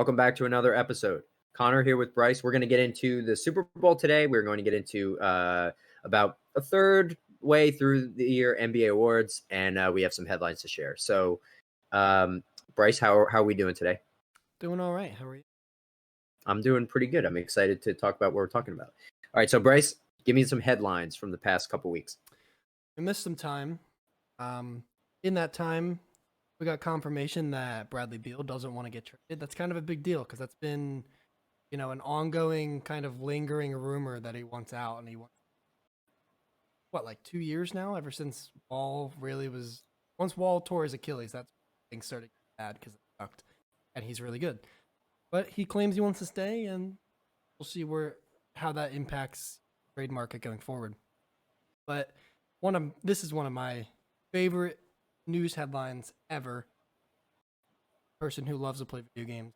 Welcome back to another episode. Connor here with Bryce. We're going to get into the Super Bowl today. We're going to get into about a third way through the year NBA awards, and we have some headlines to share. So, Bryce, how are we doing today? Doing all right. How are you? I'm doing pretty good. I'm excited to talk about what we're talking about. All right, so Bryce, give me some headlines from the past couple weeks. We missed some time. In that time, we got confirmation that Bradley Beal doesn't want to get traded. That's kind of a big deal because that's been, an ongoing kind of lingering rumor that he wants out, and he wants like 2 years now, ever since Wall really was. Once Wall tore his Achilles, that's when things started getting bad because it sucked, and he's really good. But he claims he wants to stay, and we'll see how that impacts the trade market going forward. But this is one of my favorite news headlines ever. Person who loves to play video games.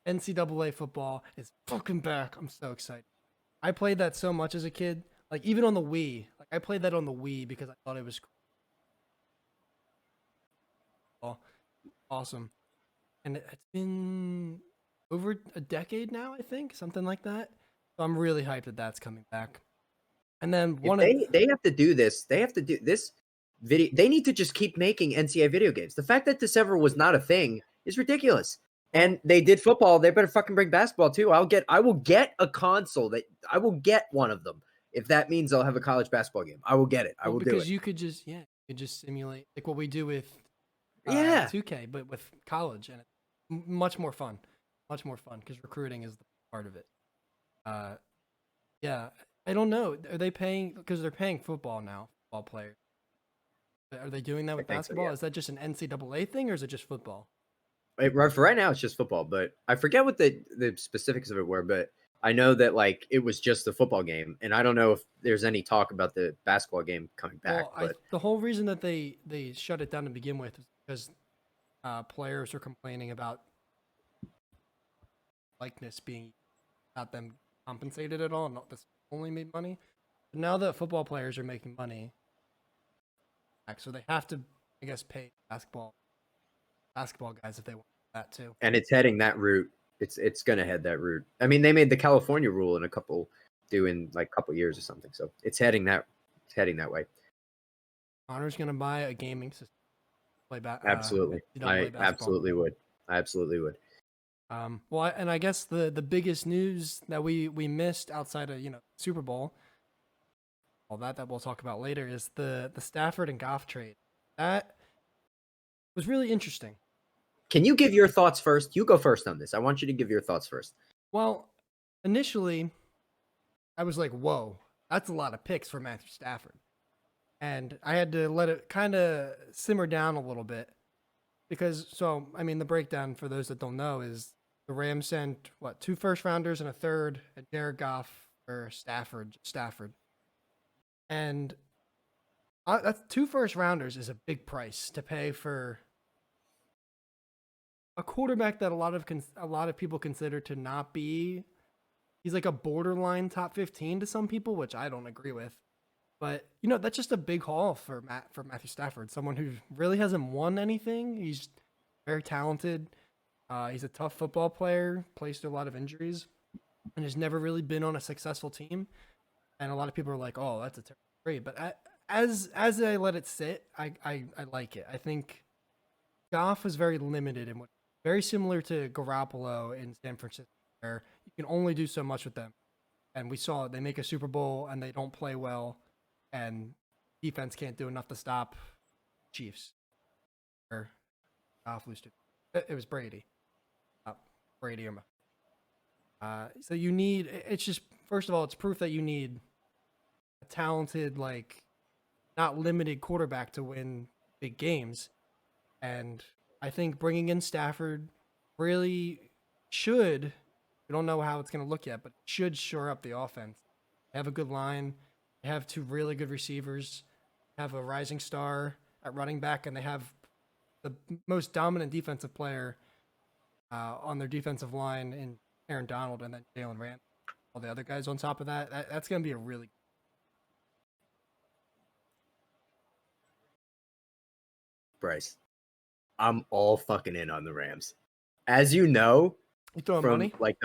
NCAA football is fucking back. I'm so excited. I played that so much as a kid. Like, even on the Wii. Like, I played that on the Wii because I thought it was cool. Awesome. And it's been over a decade now, I think. Something like that. So I'm really hyped that that's coming back. And then they have to do this. They have to do this video. They need to just keep making NCAA video games. The fact that this ever was not a thing is ridiculous. And they did football. They better fucking bring basketball too. I will get a console. I will get one of them if that means I'll have a college basketball game. I will get it. I will do it. Because you could just simulate like what we do with 2K, but with college, and it's much more fun because recruiting is the part of it. Yeah. I don't know. Are they paying? Because they're paying football now, football players. Are they doing that with basketball? So, yeah. Is that just an NCAA thing, or is it just football? For right now, it's just football. But I forget what the specifics of it were. But I know that like it was just the football game, and I don't know if there's any talk about the basketball game coming back. Well, the whole reason that they shut it down to begin with is because players are complaining about likeness being not them compensated at all, not this only made money. But now that football players are making money, so they have to, I guess, pay basketball guys if they want that too. And it's heading that route. It's gonna head that route. I mean, they made the California rule in a couple years or something. So it's heading that way. Connor's gonna buy a gaming system. Absolutely. I absolutely would. Well, and I guess the biggest news that we missed outside of Super Bowl, all that we'll talk about later, is the Stafford and Goff trade. That was really interesting. Can you give your thoughts first? You go first on this. I want you to give your thoughts first. Well, initially, I was like, "Whoa, that's a lot of picks for Matthew Stafford," and I had to let it kind of simmer down a little bit because, the breakdown for those that don't know is the Rams sent 2 first-rounders and a third, and Jared Goff or Stafford, and that's 2 first-rounders is a big price to pay for a quarterback that a lot of people consider to not be. He's like a borderline top 15 to some people, which I don't agree with. But that's just a big haul for Matthew Stafford, someone who really hasn't won anything. He's very talented. He's a tough football player, plays through a lot of injuries, and has never really been on a successful team. And a lot of people are like, "Oh, that's a terrible trade." But as I let it sit, I like it. I think Goff was very limited in very similar to Garoppolo in San Francisco, where you can only do so much with them. And we saw they make a Super Bowl and they don't play well, and defense can't do enough to stop Chiefs. Or Goff lose to it was Brady. Brady or so you need. It's just, first of all, it's proof that you need a talented, not limited quarterback to win big games. And I think bringing in Stafford really should, we don't know how it's going to look yet, but should shore up the offense. They have a good line. They have 2 really good receivers. They have a rising star at running back, and they have the most dominant defensive player on their defensive line in Aaron Donald, and then Jalen Ramsey. All the other guys on top of that's going to be a really Bryce, I'm all fucking in on the Rams. As you know, You throwing from money? like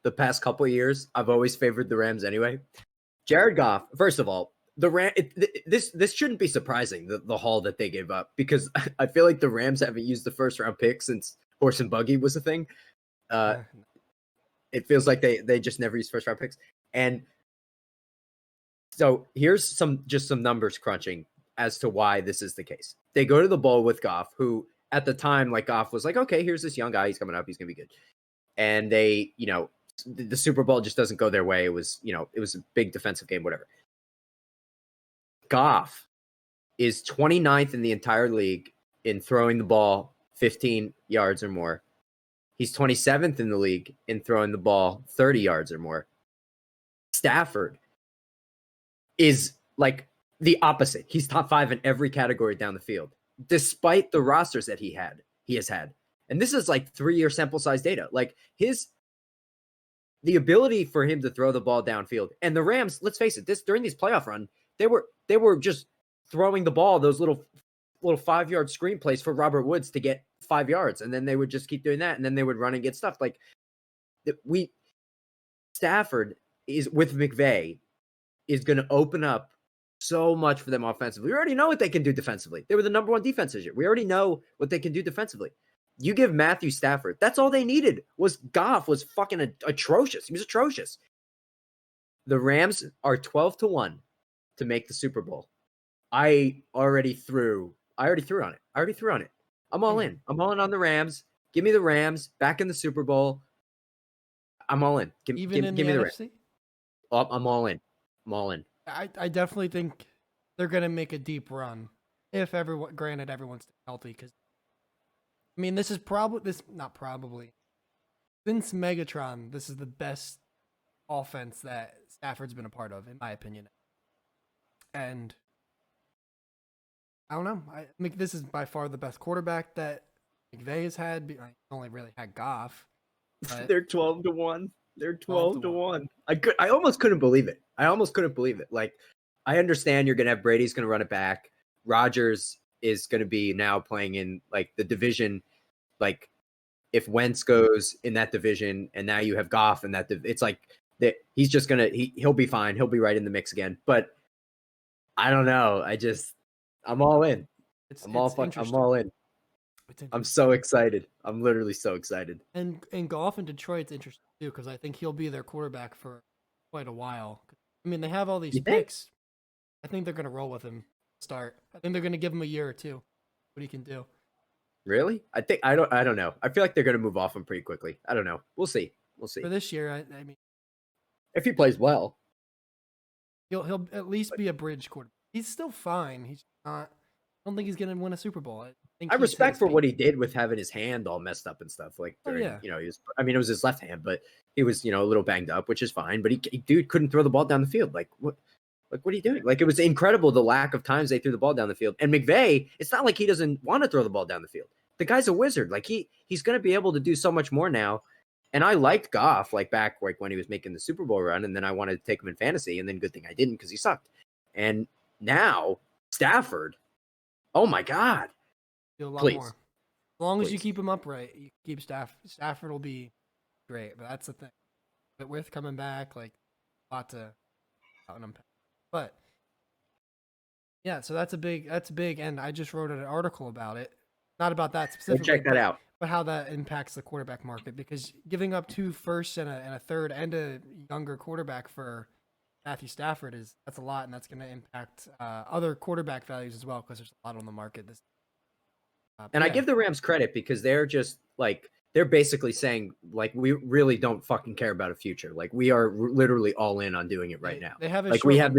the past couple of years. I've always favored the Rams anyway. Jared Goff, first of all, this shouldn't be surprising, the haul that they gave up, because I feel like the Rams haven't used the first round pick since horse and buggy was a thing. Uh, It feels like they just never used first round picks. And so here's some numbers crunching as to why this is the case. They go to the bowl with Goff, who at the time, like, Goff was like, okay, here's this young guy, he's coming up, he's gonna be good. And they, the Super Bowl just doesn't go their way. It was a big defensive game, whatever. Goff is 29th in the entire league in throwing the ball 15 yards or more. He's 27th in the league in throwing the ball 30 yards or more. Stafford is like the opposite. He's top 5 in every category down the field, despite the rosters that he has had. And this is like 3-year sample size data. Like the ability for him to throw the ball downfield. And the Rams, let's face it, during these playoff run, they were just throwing the ball, those little 5-yard screen plays for Robert Woods to get 5 yards, and then they would just keep doing that, and then they would run and get stuff. Like Stafford is with McVay is going to open up so much for them offensively. We already know what they can do defensively. They were the number 1 defense this year. We already know what they can do defensively. You give Matthew Stafford, that's all they needed. Was Goff was fucking atrocious. He was atrocious. The Rams are 12-1 to make the Super Bowl. I already threw on it. I'm all in. I'm all in on the Rams. Give me the Rams back in the Super Bowl. I'm all in. Give me the Rams. I'm all in. I'm all in. I definitely think they're gonna make a deep run if everyone's healthy. Because I mean, since Megatron, this is the best offense that Stafford's been a part of, in my opinion. And I don't know. I mean, this is by far the best quarterback that McVay has had. I only really had Goff. But They're 12-1. They're 12-1. I almost couldn't believe it. Like, I understand you're gonna have Brady's gonna run it back. Rodgers is gonna be now playing in like the division. Like, if Wentz goes in that division, and now you have Goff in that, it's like that he's just gonna he'll be fine. He'll be right in the mix again. But I don't know. I'm all in. I'm all in. I'm so excited. I'm literally so excited. And Goff in Detroit's interesting too, because I think he'll be their quarterback for quite a while. I mean, they have all these picks. I think they're gonna roll with him. I think they're gonna give him a year or two. What he can do. Really? I don't know. I feel like they're gonna move off him pretty quickly. I don't know. We'll see. For this year, I mean, if he plays well, he'll at least be a bridge quarterback. He's still fine. He's not. I don't think he's gonna win a Super Bowl. I respect for what he did with having his hand all messed up and stuff. Like during, it was his left hand, but he was, a little banged up, which is fine. But dude couldn't throw the ball down the field. Like what are you doing? Like, it was incredible the lack of times they threw the ball down the field. And McVay, it's not like he doesn't want to throw the ball down the field. The guy's a wizard. Like he's going to be able to do so much more now. And I liked Goff back when he was making the Super Bowl run, and then I wanted to take him in fantasy, and then good thing I didn't because he sucked. And now Stafford, oh my God. A lot more. As long as you keep him upright, you keep Stafford will be great. But that's the thing. But with coming back, like, a lot to unpack. But yeah, so that's big, and I just wrote an article about it. Not about that specifically. Check that out. But how that impacts the quarterback market, because giving up 2 firsts and a third and a younger quarterback for Matthew Stafford that's a lot, and that's going to impact other quarterback values as well, because there's a lot on the market. I give the Rams credit because they're just like, they're basically saying, like, we really don't fucking care about a future. Like, we are literally all in on doing it right now. They have a like we have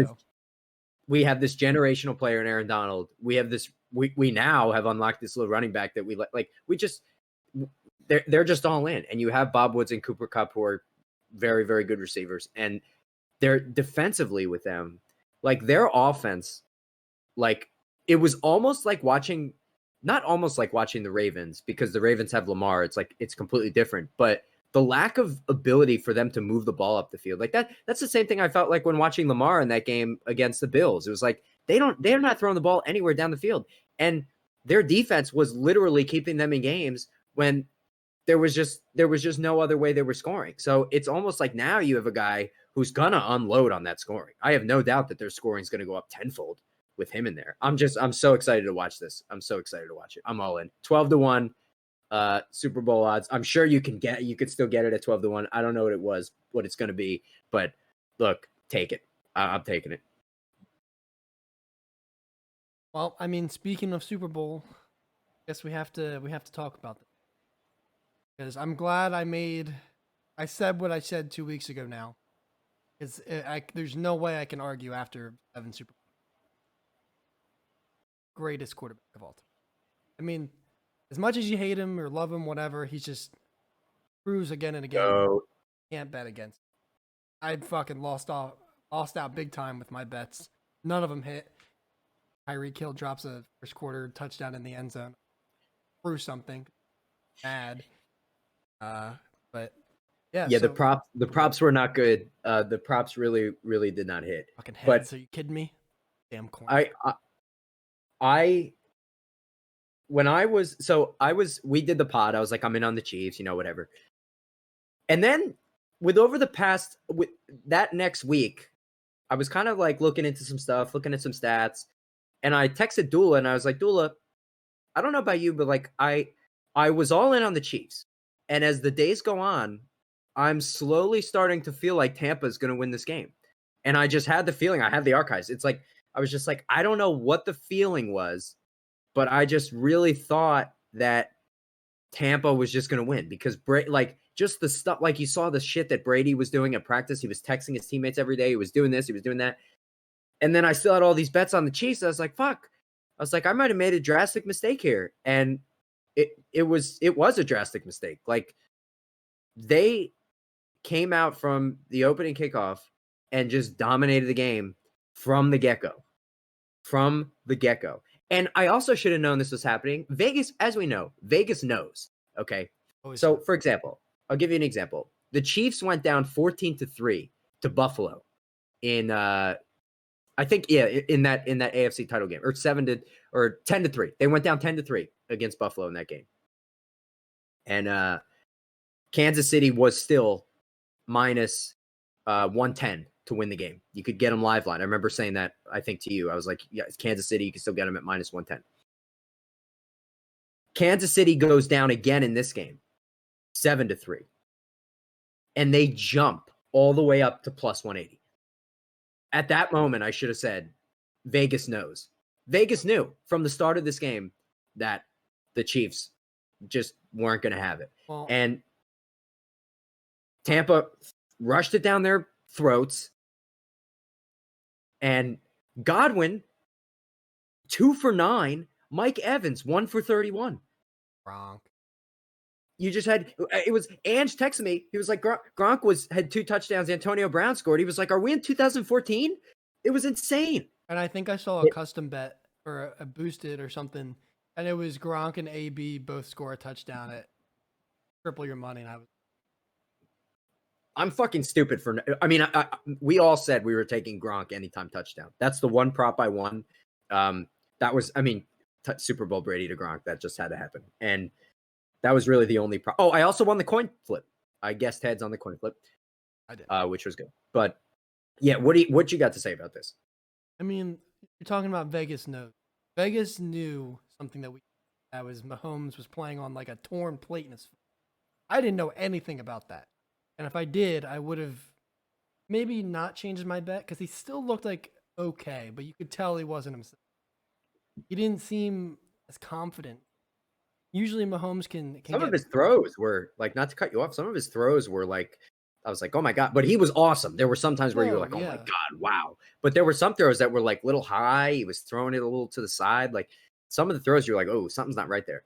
this generational player in Aaron Donald. We have this. We now have unlocked this little running back that we like. We just they're just all in, and you have Bob Woods and Cooper Kupp, who are very, very good receivers, and they're defensively with them. Like, their offense, like, it was almost like watching. Not almost like watching the Ravens, because the Ravens have Lamar. It's like, it's completely different. But the lack of ability for them to move the ball up the field, like that's the same thing I felt like when watching Lamar in that game against the Bills. It was like, they're not throwing the ball anywhere down the field. And their defense was literally keeping them in games when there was just no other way they were scoring. So it's almost like now you have a guy who's gonna unload on that scoring. I have no doubt that their scoring is gonna go up tenfold with him in there. I'm so excited to watch this. I'm so excited to watch it. I'm all in. 12-1 Super Bowl odds. I'm sure you could still get it at 12-1. I don't know what it's gonna be, but look, take it. I'm taking it. Well, I mean, speaking of Super Bowl, I guess we have to talk about that. Because I'm glad I said what I said 2 weeks ago now. There's no way I can argue after 7 Super Bowls. Greatest quarterback of all time. I mean, as much as you hate him or love him, whatever, he's just proves again and again. Go. Can't bet against. I fucking lost out big time with my bets. None of them hit. Tyreek Hill drops a first quarter touchdown in the end zone. Threw something. Bad. But yeah. Yeah, so, the props were not good. The props really did not hit. Fucking heads. But are you kidding me? Damn corn. We did the pod. I was like, I'm in on the Chiefs, whatever. And then with that next week, I was kind of like looking into some stuff, looking at some stats, and I texted Dula and I was like, Dula, I don't know about you, but like I was all in on the Chiefs. And as the days go on, I'm slowly starting to feel like Tampa is going to win this game. And I just had the feeling, I had the archives. It's like, I was just like, I don't know what the feeling was, but I just really thought that Tampa was just going to win because just the stuff, like you saw the shit that Brady was doing at practice. He was texting his teammates every day. He was doing this, he was doing that. And then I still had all these bets on the Chiefs. I was like, fuck. I was like, I might have made a drastic mistake here. And it was a drastic mistake. Like they came out from the opening kickoff and just dominated the game from the get-go. And I also should have known this was happening. Vegas, as we know, Vegas knows. Okay. So, for example, I'll give you an example. The Chiefs went down 14-3 to Buffalo in I think in that AFC title game, or 10-3. They went down 10-3 against Buffalo in that game. And Kansas City was still minus 110 to win the game. You could get them live line. I remember saying that, I think, to you. I was like, yeah, it's Kansas City. You can still get them at minus 110. Kansas City goes down again in this game, 7-3. And they jump all the way up to plus 180. At that moment, I should have said, Vegas knows. Vegas knew from the start of this game that the Chiefs just weren't going to have it. Well, and Tampa rushed it down their throats. And Godwin, 2 for 9. Mike Evans, 1 for 31. Gronk. You just had, it was, Ange texted me. He was like, Gronk had 2 touchdowns. Antonio Brown scored. He was like, are we in 2014? It was insane. And I think I saw a custom bet or a boosted or something. And it was Gronk and AB both score a touchdown at triple your money. And I'm fucking stupid for, we all said we were taking Gronk anytime touchdown. That's the one prop I won. That was, Super Bowl Brady to Gronk. That just had to happen. And that was really the only prop. Oh, I also won the coin flip. I guessed heads on the coin flip. I did. Which was good. But yeah, what you got to say about this? I mean, you're talking about Vegas knows. Vegas knew something that was Mahomes was playing on like a torn plate in his foot. I didn't know anything about that. And if I did, I would have maybe not changed my bet because he still looked like okay, but you could tell he wasn't himself. He didn't seem as confident. Usually Mahomes can some of his throws were like, not to cut you off, some of his throws were like, I was like, oh my God, but he was awesome. There were some times where you were like, oh my God, wow. But there were some throws that were like little high. He was throwing it a little to the side. Like some of the throws, you're like, oh, something's not right there.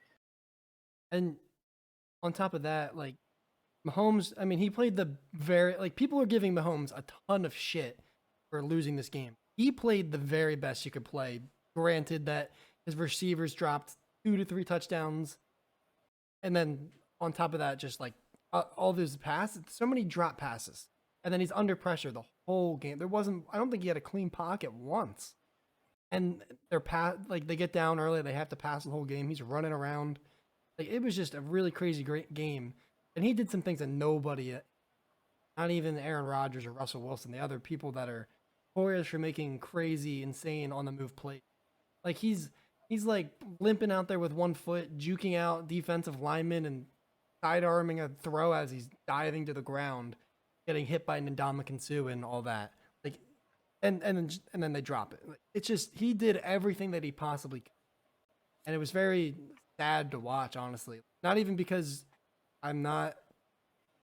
And on top of that, like Mahomes, he played people are giving Mahomes a ton of shit for losing this game. He played the very best you could play. Granted that his receivers dropped 2 to 3 touchdowns. And then on top of that, just like all those passes, so many drop passes. And then he's under pressure the whole game. I don't think he had a clean pocket once. And they get down early. They have to pass the whole game. He's running around. Like, it was just a really crazy great game. And he did some things that nobody, not even Aaron Rodgers or Russell Wilson, the other people that are poised for making crazy, insane on the move plays. Like, he's like limping out there with one foot, juking out defensive linemen and side arming a throw as he's diving to the ground, getting hit by Ndamukong Suh and all that. Like, and then they drop it. Like, it's just, he did everything that he possibly could, and it was very sad to watch. Honestly, not even because I'm not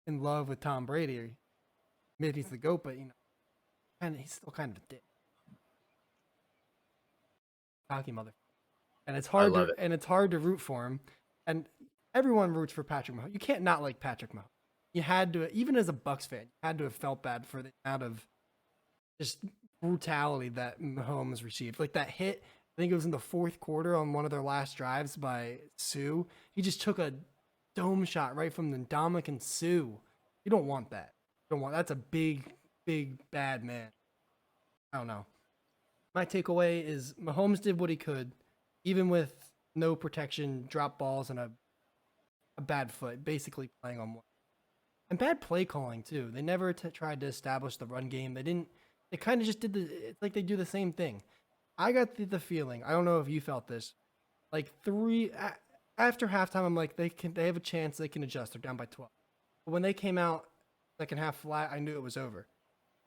in love with Tom Brady or admit he's the GOAT, but he's still kind of a dick. Cocky mother. And it's hard to root for him. And everyone roots for Patrick Mahomes. You can't not like Patrick Mahomes. You had to, even as a Bucks fan, you had to have felt bad for the amount of just brutality that Mahomes received. Like that hit, I think it was in the fourth quarter on one of their last drives by Sue. He just took a dome shot right from the Ndamukong Suh. You don't want that. That's a big, big bad man. I don't know. My takeaway is Mahomes did what he could, even with no protection, drop balls, and a bad foot, basically playing on one. And bad play calling too. They never tried to establish the run game. They kind of just did it's like they do the same thing. I got the feeling, I don't know if you felt this, like after halftime, I'm like, they have a chance, they can adjust. They're down by 12. But when they came out second half flat, I knew it was over.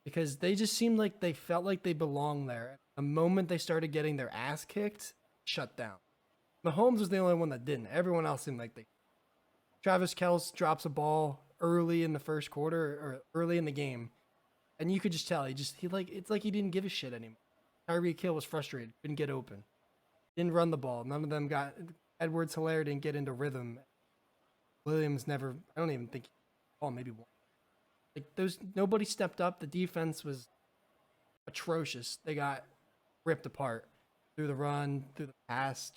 Because they just seemed like they felt like they belonged there. The moment they started getting their ass kicked, shut down. Mahomes was the only one that didn't. Everyone else seemed like they. Travis Kelce drops a ball early in the first quarter or early in the game, and you could just tell it's like he didn't give a shit anymore. Tyreek Hill was frustrated, couldn't get open, didn't run the ball. None of them got. Edwards-Helaire didn't get into rhythm. Williams never. I don't even think. Oh, maybe one. Like nobody stepped up. The defense was atrocious. They got ripped apart through the run, through the pass.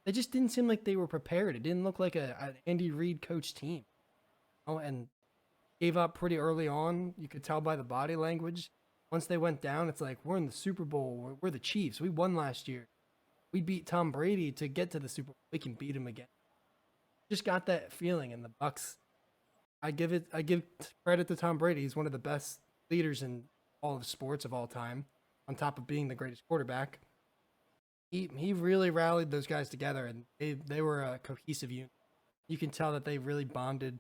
They just didn't seem like they were prepared. It didn't look like an Andy Reid coach team. And gave up pretty early on. You could tell by the body language. Once they went down, it's like, we're in the Super Bowl. We're the Chiefs. We won last year. We beat Tom Brady to get to the Super Bowl. We can beat him again. Just got that feeling. And the Bucks, I give credit to Tom Brady. He's one of the best leaders in all of sports of all time, on top of being the greatest quarterback. He really rallied those guys together, and they were a cohesive unit. You can tell that they really bonded.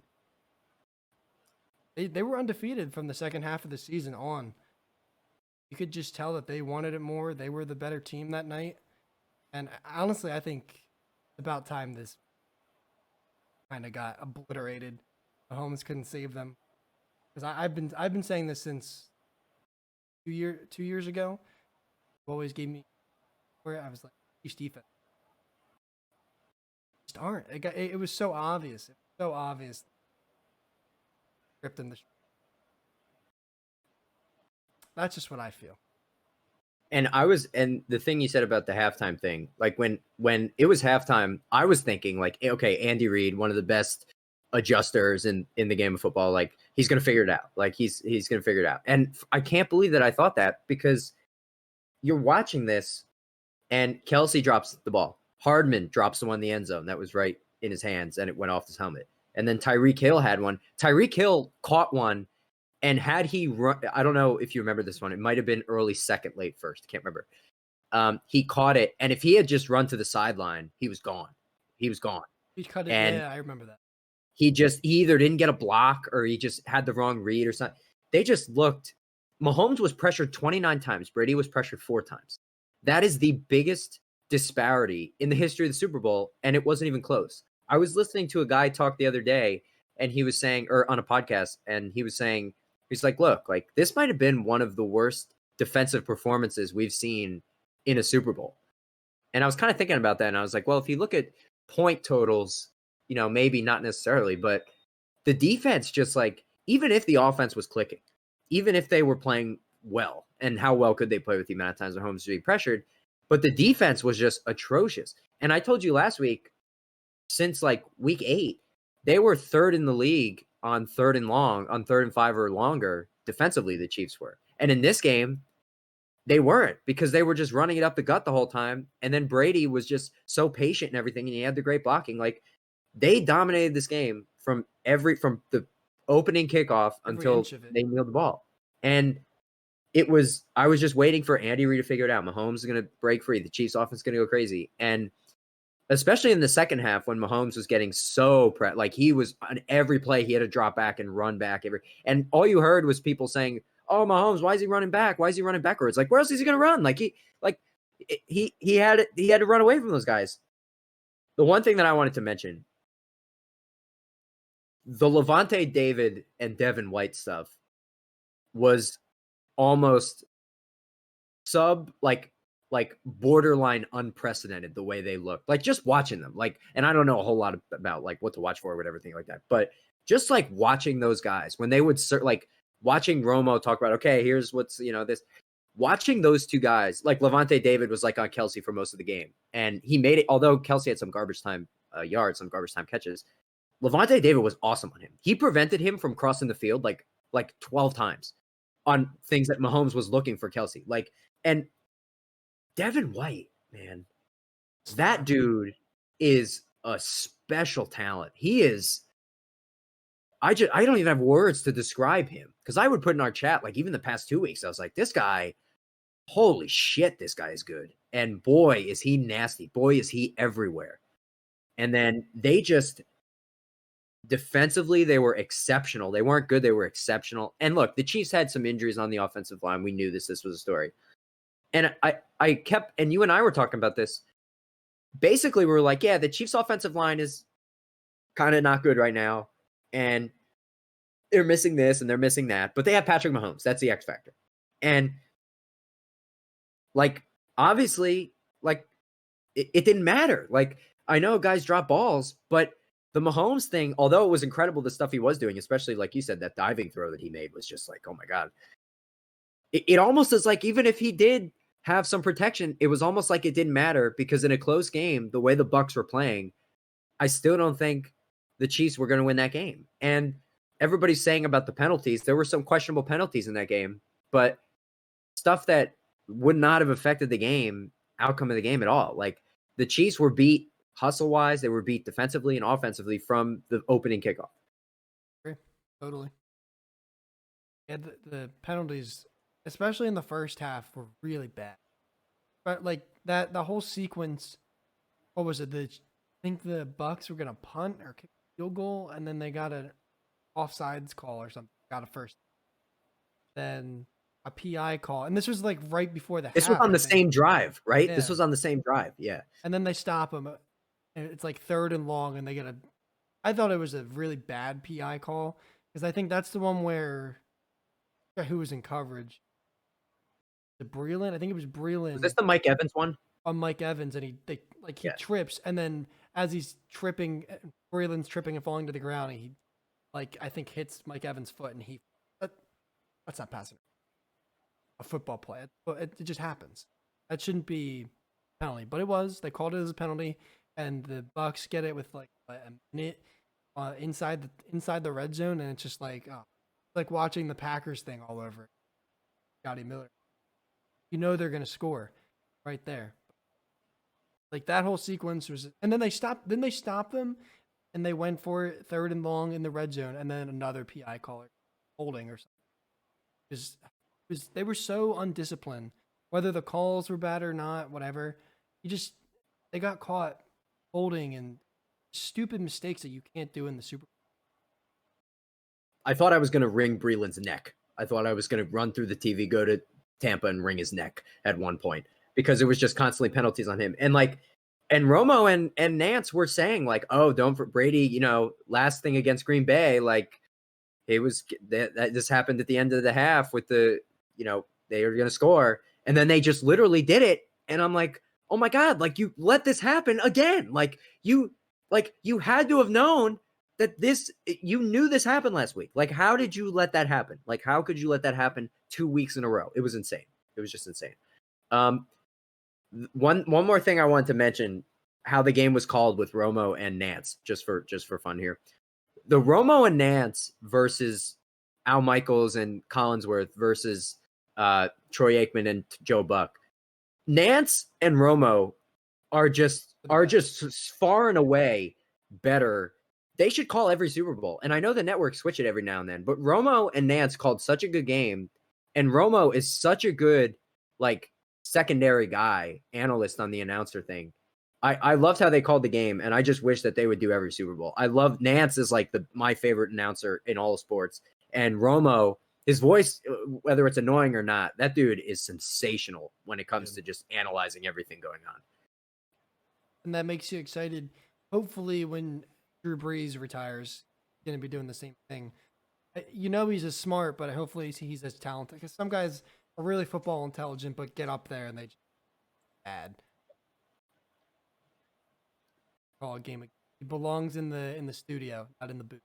They were undefeated from the second half of the season on. You could just tell that they wanted it more. They were the better team that night. And honestly, I think it's about time this kind of got obliterated. Mahomes couldn't save them. Because I've been saying this since 2 years ago. Always gave me where I was like, Chiefs defense. Just aren't. It was so obvious. It was so obvious. Ripped in the. That's just what I feel. And the thing you said about the halftime thing, like when it was halftime, I was thinking like, okay, Andy Reid, one of the best adjusters in the game of football, like he's going to figure it out. Like he's going to figure it out. And I can't believe that I thought that, because you're watching this and Kelce drops the ball. Hardman drops the one in the end zone that was right in his hands and it went off his helmet. And then Tyreek Hill had one. Tyreek Hill caught one. And had he run, I don't know if you remember this one. It might have been early second, late first. Can't remember. He caught it. And if he had just run to the sideline, he was gone. He was gone. He cut it. And yeah, I remember that. He either didn't get a block or he just had the wrong read or something. They just looked. Mahomes was pressured 29 times. Brady was pressured 4 times. That is the biggest disparity in the history of the Super Bowl. And it wasn't even close. I was listening to a guy talk the other day and he was saying, or on a podcast, and he was saying, he's like, look, like this might have been one of the worst defensive performances we've seen in a Super Bowl. And I was kind of thinking about that. And I was like, well, if you look at point totals, maybe not necessarily, but the defense just like, even if the offense was clicking, even if they were playing well, and how well could they play with the amount of times Mahomes was being pressured, but the defense was just atrocious. And I told you last week, since like week 8, they were third in the league on 3rd and long, on 3rd and 5 or longer defensively, the Chiefs were. And in this game, they weren't, because they were just running it up the gut the whole time. And then Brady was just so patient and everything. And he had the great blocking. Like They dominated this game from the opening kickoff until they kneeled the ball. And I was just waiting for Andy Reid to figure it out. Mahomes is going to break free. The Chiefs offense is going to go crazy. And especially in the second half when Mahomes was getting so like he was on every play, he had to drop back and run back and all you heard was people saying, "Oh, Mahomes, why is he running back? Why is he running backwards? Like, where else is he going to run?" Like he had to run away from those guys. The one thing that I wanted to mention, the Levante David and Devin White stuff was almost borderline unprecedented the way they look. Like just watching them, and I don't know a whole lot about like what to watch for or whatever thing like that, but just like watching those guys when they would watching Romo talk about, okay, here's what's this, watching those two guys, like Levante David was like on Kelsey for most of the game and he made it. Although Kelsey had some garbage time yards, some garbage time catches, Levante David was awesome on him. He prevented him from crossing the field like 12 times on things that Mahomes was looking for Kelsey. And Devin White, man, that dude is a special talent. He is. I don't even have words to describe him because I would put in our chat, like even the past 2 weeks, I was like, this guy, holy shit, this guy is good. And boy, is he nasty. Boy, is he everywhere. And then they just defensively, they were exceptional. They weren't good. They were exceptional. And look, the Chiefs had some injuries on the offensive line. We knew this was a story. And I kept, and you and I were talking about this. Basically, we were like, yeah, the Chiefs' offensive line is kind of not good right now. And they're missing this and they're missing that. But they have Patrick Mahomes. That's the X factor. And obviously, it didn't matter. I know guys drop balls, but the Mahomes thing, although it was incredible, the stuff he was doing, especially like you said, that diving throw that he made was just like, oh my God. It almost is like, even if he did have some protection, it was almost like it didn't matter because in a close game, the way the Bucs were playing, I still don't think the Chiefs were going to win that game. And everybody's saying about the penalties, there were some questionable penalties in that game, but stuff that would not have affected the outcome of the game at all. Like the Chiefs were beat hustle-wise, they were beat defensively and offensively from the opening kickoff. Totally. Yeah, the penalties, especially in the first half, were really bad. But the whole sequence, what was it? I think the Bucs were gonna punt or kick a field goal, and then they got an offsides call or something. Got a first, then a PI call, and this was right before the. This was on the same drive, right? Yeah. This was on the same drive, yeah. And then they stop him, and it's 3rd and long, and they get a. I thought it was a really bad PI call because I think that's the one where. Who was in coverage? The Breeland? I think it was Breeland. Was this the Mike Evans one? On Mike Evans, and he trips, and then as he's tripping, Breeland's tripping and falling to the ground, and he, I think hits Mike Evans' foot, and that's not passing a football play. It just happens. That shouldn't be a penalty, but it was. They called it as a penalty, and the Bucs get it with a minute inside the red zone, and it's just like watching the Packers thing all over. Scotty Miller. They're going to score right there. That whole sequence was, and then they stopped them and they went for it 3rd and long in the red zone and then another PI call holding or something. They were so undisciplined, whether the calls were bad or not, whatever. They got caught holding and stupid mistakes that you can't do in the Super Bowl. I thought I was going to wring Breeland's neck. I thought I was going to run through the TV, go to Tampa and wring his neck at one point because it was just constantly penalties on him. And Romo and Nance were saying oh, don't for Brady, last thing against Green Bay, it was that this happened at the end of the half with the, they were going to score. And then they just literally did it. And I'm like, oh my God, you let this happen again. You had to have known that you knew this happened last week. How did you let that happen? How could you let that happen 2 weeks in a row? It was insane. It was just insane. One more thing I wanted to mention, how the game was called with Romo and Nance, just for fun here. The Romo and Nance versus Al Michaels and Collinsworth versus Troy Aikman and Joe Buck. Nance and Romo are just far and away better. They should call every Super Bowl. And I know the network switch it every now and then, but Romo and Nance called such a good game. And Romo is such a good, like, secondary guy, analyst on the announcer thing. I loved how they called the game, and I just wish that they would do every Super Bowl. I love Nance is like my favorite announcer in all sports. And Romo, his voice, whether it's annoying or not, that dude is sensational when it comes to just analyzing everything going on. And that makes you excited. Hopefully, when Drew Brees retires, he's going to be doing the same thing. You know, he's as smart, but hopefully he's as talented. Because some guys are really football intelligent, but get up there and they just bad. Call a game. He belongs in the studio, not in the booth.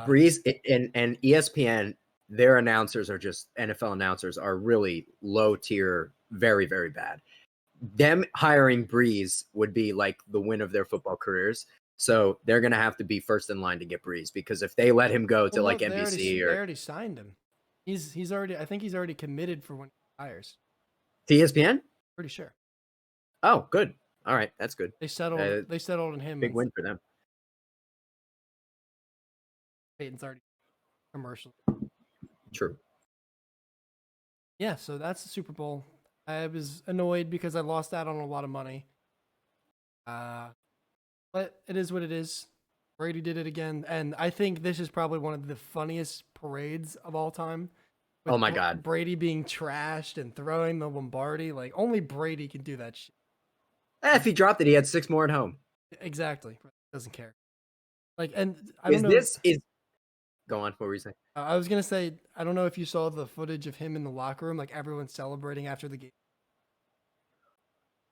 Breeze and ESPN, their announcers are just NFL announcers are really low tier, very, very bad. Them hiring Breeze would be like the win of their football careers. So they're gonna have to be first in line to get Breeze, because if they let him go to like NBC they already signed him. He's already, I think he's already committed for when he retires. To ESPN? Pretty sure. Oh, good. All right, that's good. They settled on him. Big win for them. Peyton's already commercial. True. Yeah, so that's the Super Bowl. I was annoyed because I lost out on a lot of money. But it is what it is. Brady did it again, and I think this is probably one of the funniest parades of all time. Oh my God. Brady being trashed and throwing the Lombardi. Like, only Brady can do that shit. If he dropped it, he had 6 more at home. Exactly. Doesn't care. Like, and I don't know. Go on. What were you saying? I was gonna say, I don't know if you saw the footage of him in the locker room, like everyone celebrating after the game.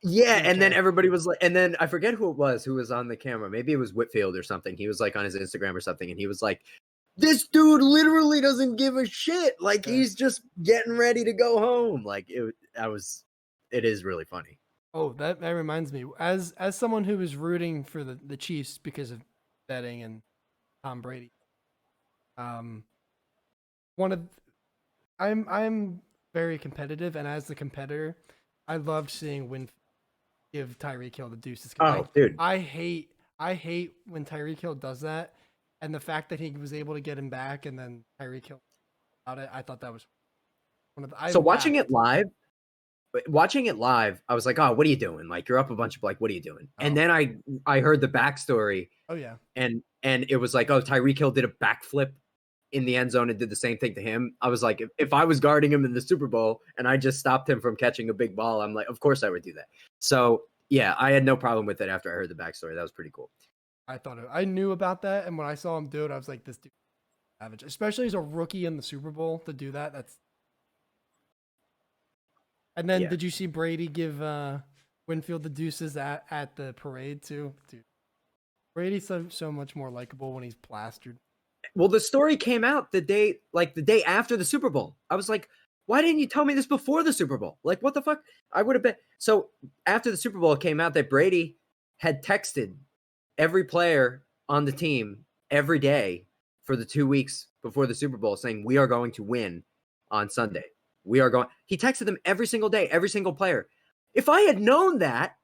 Yeah, and then everybody was like, and then I forget who was on the camera. Maybe it was Whitfield or something. He was like on his Instagram or something, and he was like, "This dude literally doesn't give a shit. Like he's just getting ready to go home." Like it is really funny. Oh, that reminds me. As someone who was rooting for the Chiefs because of betting and Tom Brady, I'm very competitive, and as the competitor, I loved seeing Winfield give Tyreek Hill the deuces. Oh, dude, I hate when Tyreek Hill does that, and the fact that he was able to get him back, and then Tyreek Hill about it. I thought that was one of the. Watching it live, I was like, "Oh, what are you doing? Like you're up a bunch of like, what are you doing?" Oh. And then I heard the backstory. Oh yeah, and it was like, "Oh, Tyreek Hill did a backflip in the end zone and did the same thing to him." I was like, if I was guarding him in the Super Bowl and I just stopped him from catching a big ball, I'm like, of course I would do that. So yeah, I had no problem with it after I heard the backstory. That was pretty cool. I knew about that, and when I saw him do it, I was like, this dude savage. Especially as a rookie in the Super Bowl to do that. And then did you see Brady give Winfield the deuces at the parade too? Dude, Brady's so much more likable when he's plastered. Well, the story came out the day after the Super Bowl. I was like, why didn't you tell me this before the Super Bowl? Like, what the fuck? I would have been. So after the Super Bowl, it came out that Brady had texted every player on the team every day for the 2 weeks before the Super Bowl saying, we are going to win on Sunday. He texted them every single day, every single player. If I had known that,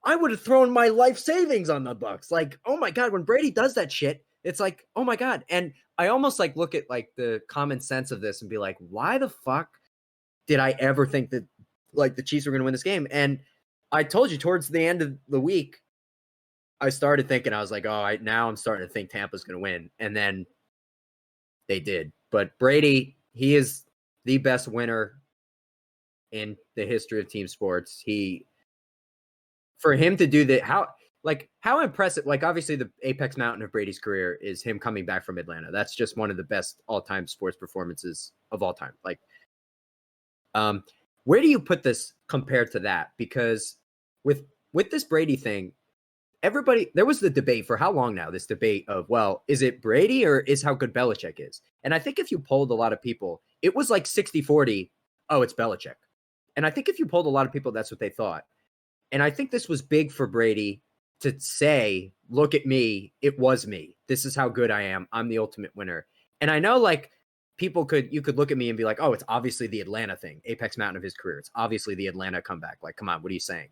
I would have thrown my life savings on the Bucs. Like, oh my God, when Brady does that shit, it's like, oh my God. And I almost like look at like the common sense of this and be like, why the fuck did I ever think that like the Chiefs were going to win this game? And I told you towards the end of the week, I started thinking, I was like, oh, now I'm starting to think Tampa's going to win. And then they did. But Brady, he is the best winner in the history of team sports. For him to do that, how impressive, like obviously the apex mountain of Brady's career is him coming back from Atlanta. That's just one of the best all-time sports performances of all time. Like, where do you put this compared to that? Because with this Brady thing, there was the debate for how long now, this debate of, well, is it Brady or is how good Belichick is? And I think if you polled a lot of people, it was like 60-40, oh, it's Belichick. And I think if you polled a lot of people, that's what they thought. And I think this was big for Brady to say, look at me, it was me. This is how good I am. I'm the ultimate winner. And I know like you could look at me and be like, oh, it's obviously the Atlanta thing, apex mountain of his career. It's obviously the Atlanta comeback. Like, come on, what are you saying?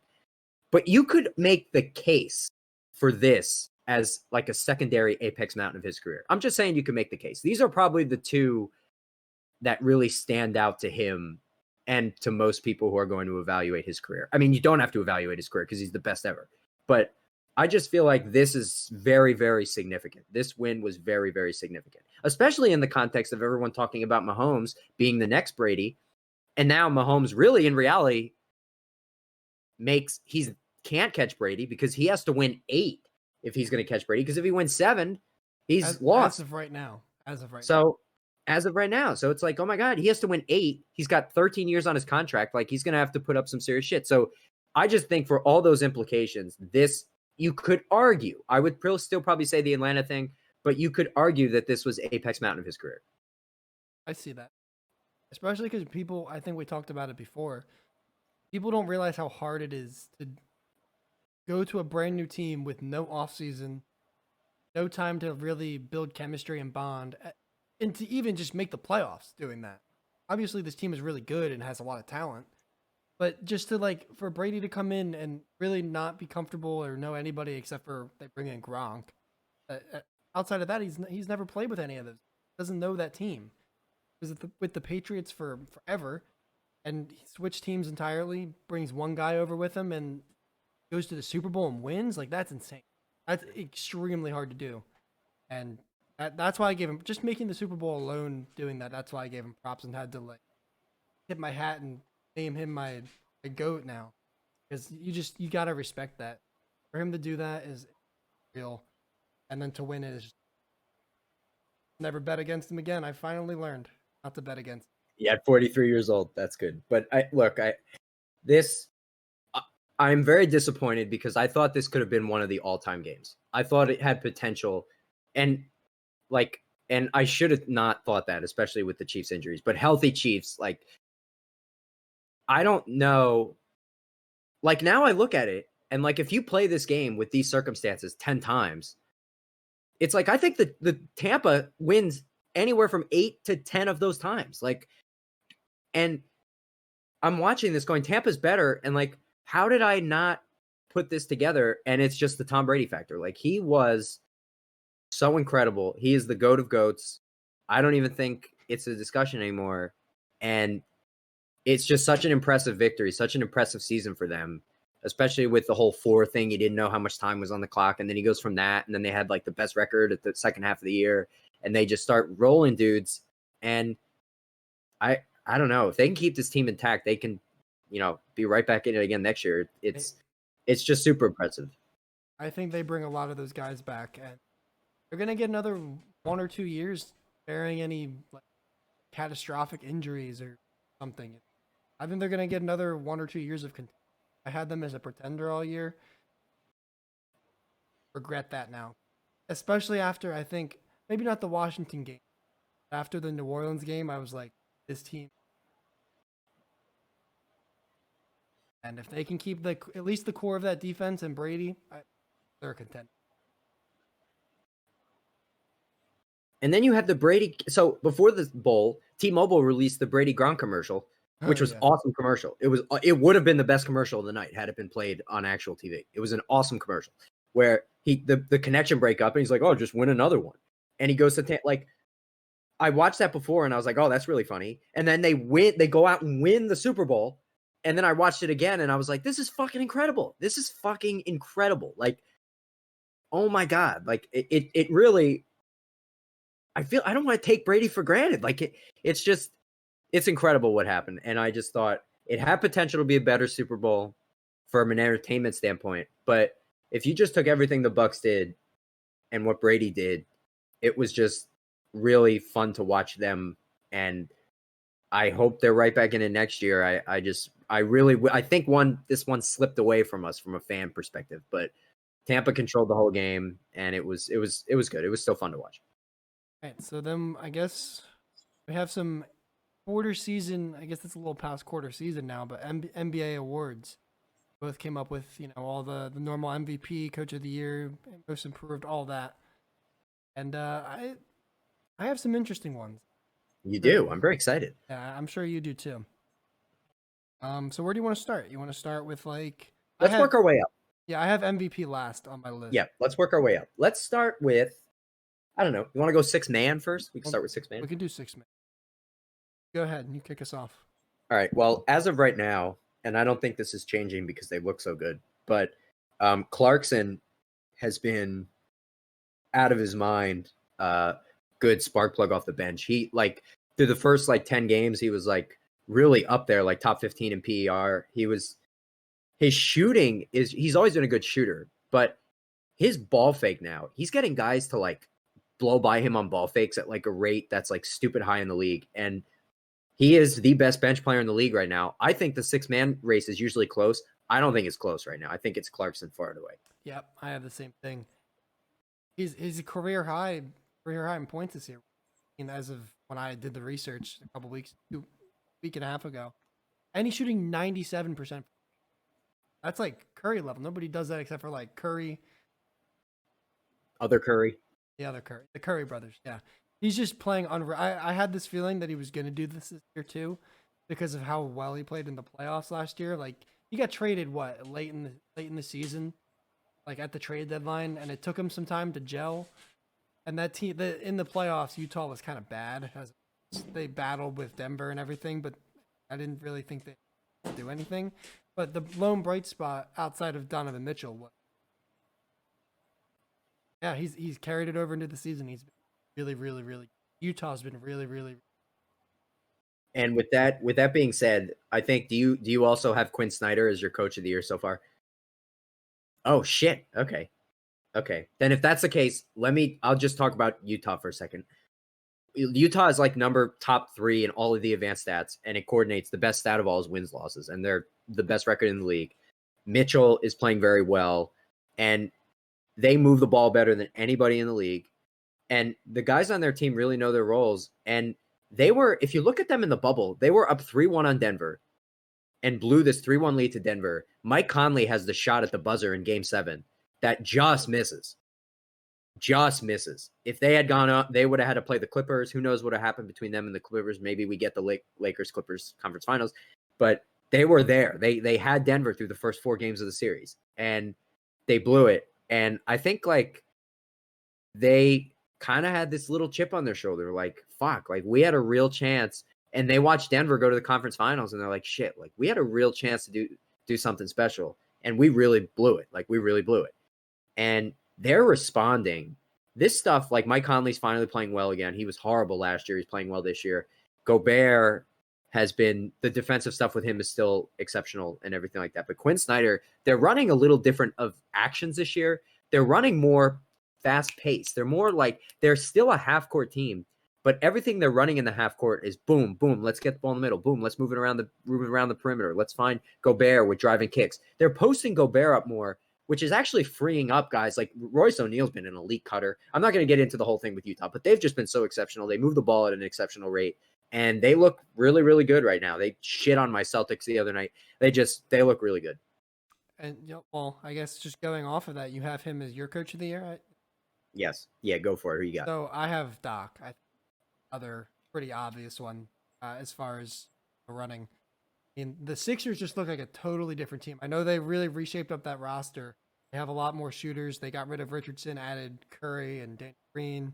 But you could make the case for this as like a secondary apex mountain of his career. I'm just saying you can make the case. These are probably the two that really stand out to him and to most people who are going to evaluate his career. I mean, you don't have to evaluate his career because he's the best ever. But I just feel like this is very, very significant. This win was very, very significant, especially in the context of everyone talking about Mahomes being the next Brady. And now Mahomes really, in reality, can't catch Brady because he has to win 8 if he's going to catch Brady. Because if he wins 7, he's lost. As of right now. So as of right now. So it's like, oh my God, he has to win 8. He's got 13 years on his contract. Like he's going to have to put up some serious shit. So I just think for all those implications, this, you could argue, I would still probably say the Atlanta thing, but you could argue that this was apex mountain of his career. I see that. Especially because people, I think we talked about it before, people don't realize how hard it is to go to a brand new team with no offseason, no time to really build chemistry and bond, and to even just make the playoffs doing that. Obviously, this team is really good and has a lot of talent, but just to like for Brady to come in and really not be comfortable or know anybody except for they bring in Gronk. Outside of that, he's never played with any of those. Doesn't know that team. Was with the Patriots for forever, and he switched teams entirely. Brings one guy over with him and goes to the Super Bowl and wins. Like that's insane. That's extremely hard to do, and that's why I gave him just making the Super Bowl alone. Doing that, that's why I gave him props and had to like tip my hat and name him my GOAT now, because you gotta respect that. For him to do that is real, and then to win it is just never bet against him again. I finally learned not to bet against him. Yeah, at 43 years old, that's good. But I'm very disappointed because I thought this could have been one of the all-time games. I thought it had potential, and I should have not thought that, especially with the Chiefs injuries. But healthy Chiefs, like I don't know. Like now I look at it, and like if you play this game with these circumstances 10 times, it's like I think the Tampa wins anywhere from 8 to 10 of those times. Like, and I'm watching this going, Tampa's better, and like, how did I not put this together? And it's just the Tom Brady factor. Like he was so incredible. He is the GOAT of GOATs. I don't even think it's a discussion anymore. And it's just such an impressive victory, such an impressive season for them, especially with the whole 4 thing. He didn't know how much time was on the clock. And then he goes from that. And then they had like the best record at the second half of the year. And they just start rolling dudes. And I don't know. If they can keep this team intact, they can, be right back in it again next year. It's just super impressive. I think they bring a lot of those guys back, and they're gonna get another 1 or 2 years, bearing any like catastrophic injuries or something. I think they're gonna get another 1 or 2 years of. I had them as a pretender all year. Regret that now, especially after I think maybe not the Washington game, after the New Orleans game. I was like, this team. And if they can keep at least the core of that defense and Brady, they're a contender. And then you had the Brady. So before the bowl, T-Mobile released the Brady Gronk commercial, which was awesome commercial. It would have been the best commercial of the night had it been played on actual TV. It was an awesome commercial where the connection break up and he's like, oh, just win another one. And he goes to like, I watched that before and I was like, oh, that's really funny. And then they go out and win the Super Bowl. And then I watched it again and I was like, this is fucking incredible. This is fucking incredible. Like, oh my God. Like it really, I don't want to take Brady for granted. Like it's incredible what happened. And I just thought it had potential to be a better Super Bowl from an entertainment standpoint. But if you just took everything the Bucs did and what Brady did, it was just really fun to watch them. And I hope they're right back in it next year. I think this one slipped away from us from a fan perspective, but Tampa controlled the whole game and it was good. It was still fun to watch. All right, so then I guess we have some quarter season. I guess it's a little past quarter season now, but NBA awards both came up with all the normal MVP, Coach of the Year, Most Improved, all that, and I have some interesting ones. You do. I'm very excited. Yeah, I'm sure you do too. So where do you want to start? You want to start with like let's work our way up. Yeah, I have MVP last on my list. Yeah, let's work our way up. Let's start with, I don't know. You want to go 6-man first? We can start with 6-man. We can do 6-man. Go ahead, and you kick us off. All right. Well, as of right now, and I don't think this is changing because they look so good, but Clarkson has been out of his mind. Good spark plug off the bench. He like through the first like 10 games, he was like really up there, like top 15 in PER. His shooting he's always been a good shooter, but his ball fake now, he's getting guys to like blow by him on ball fakes at like a rate that's like stupid high in the league. And he is the best bench player in the league right now. I think the 6-man race is usually close. I don't think it's close right now. I think it's Clarkson far and away. Yep, I have the same thing. He's a career high in points this year. And as of when I did the research a week and a half ago, and he's shooting 97%. That's like Curry level. Nobody does that except for like Curry. Other Curry. The other Curry. The Curry brothers. Yeah. He's just playing unreal. I had this feeling that he was going to do this year too because of how well he played in the playoffs last year. Like he got traded late in the season, like at the trade deadline, and it took him some time to gel. And that team in the playoffs, Utah was kind of bad as they battled with Denver and everything, but I didn't really think they could do anything. But the lone bright spot outside of Donovan Mitchell was, yeah, he's carried it over into the season. He's been really, really, really. Utah's been really, really. And with that being said, I think do you also have Quinn Snyder as your coach of the year so far? Oh shit. Okay. Then if that's the case, I'll just talk about Utah for a second. Utah is like top 3 in all of the advanced stats, and it coordinates. The best stat of all is wins losses, and they're the best record in the league. Mitchell is playing very well, and they move the ball better than anybody in the league. And the guys on their team really know their roles. And if you look at them in the bubble, they were up 3-1 on Denver and blew this 3-1 lead to Denver. Mike Conley has the shot at the buzzer in Game 7 that just misses. If they had gone up, they would have had to play the Clippers. Who knows what would have happened between them and the Clippers? Maybe we get the Lakers-Clippers conference finals. But they were there. They had Denver through the first 4 games of the series, and they blew it. And I think like they kind of had this little chip on their shoulder, like, fuck, like we had a real chance. And they watched Denver go to the conference finals, and they're like, shit, like we had a real chance to do something special, and we really blew it. Like we really blew it. And they're responding. This stuff, like Mike Conley's finally playing well again. He was horrible last year. He's playing well this year. Gobert has been, the defensive stuff with him is still exceptional and everything like that. But Quinn Snyder, they're running a little different of actions this year. They're running more fast paced. They're more like, they're still a half court team, but everything they're running in the half court is boom, boom. Let's get the ball in the middle. Boom. Let's move it around the perimeter. Let's find Gobert with driving kicks. They're posting Gobert up more, which is actually freeing up guys like Royce O'Neal's been an elite cutter. I'm not going to get into the whole thing with Utah, but they've just been so exceptional. They move the ball at an exceptional rate, and they look really, really good right now. They shit on my Celtics the other night. They look really good. And well, I guess just going off of that, you have him as your coach of the year, right? Yes. Yeah, go for it. Who you got? So I have Doc. Other pretty obvious one as far as running. I mean, the Sixers just look like a totally different team. I know they really reshaped up that roster. They have a lot more shooters. They got rid of Richardson, added Curry and Danny Green.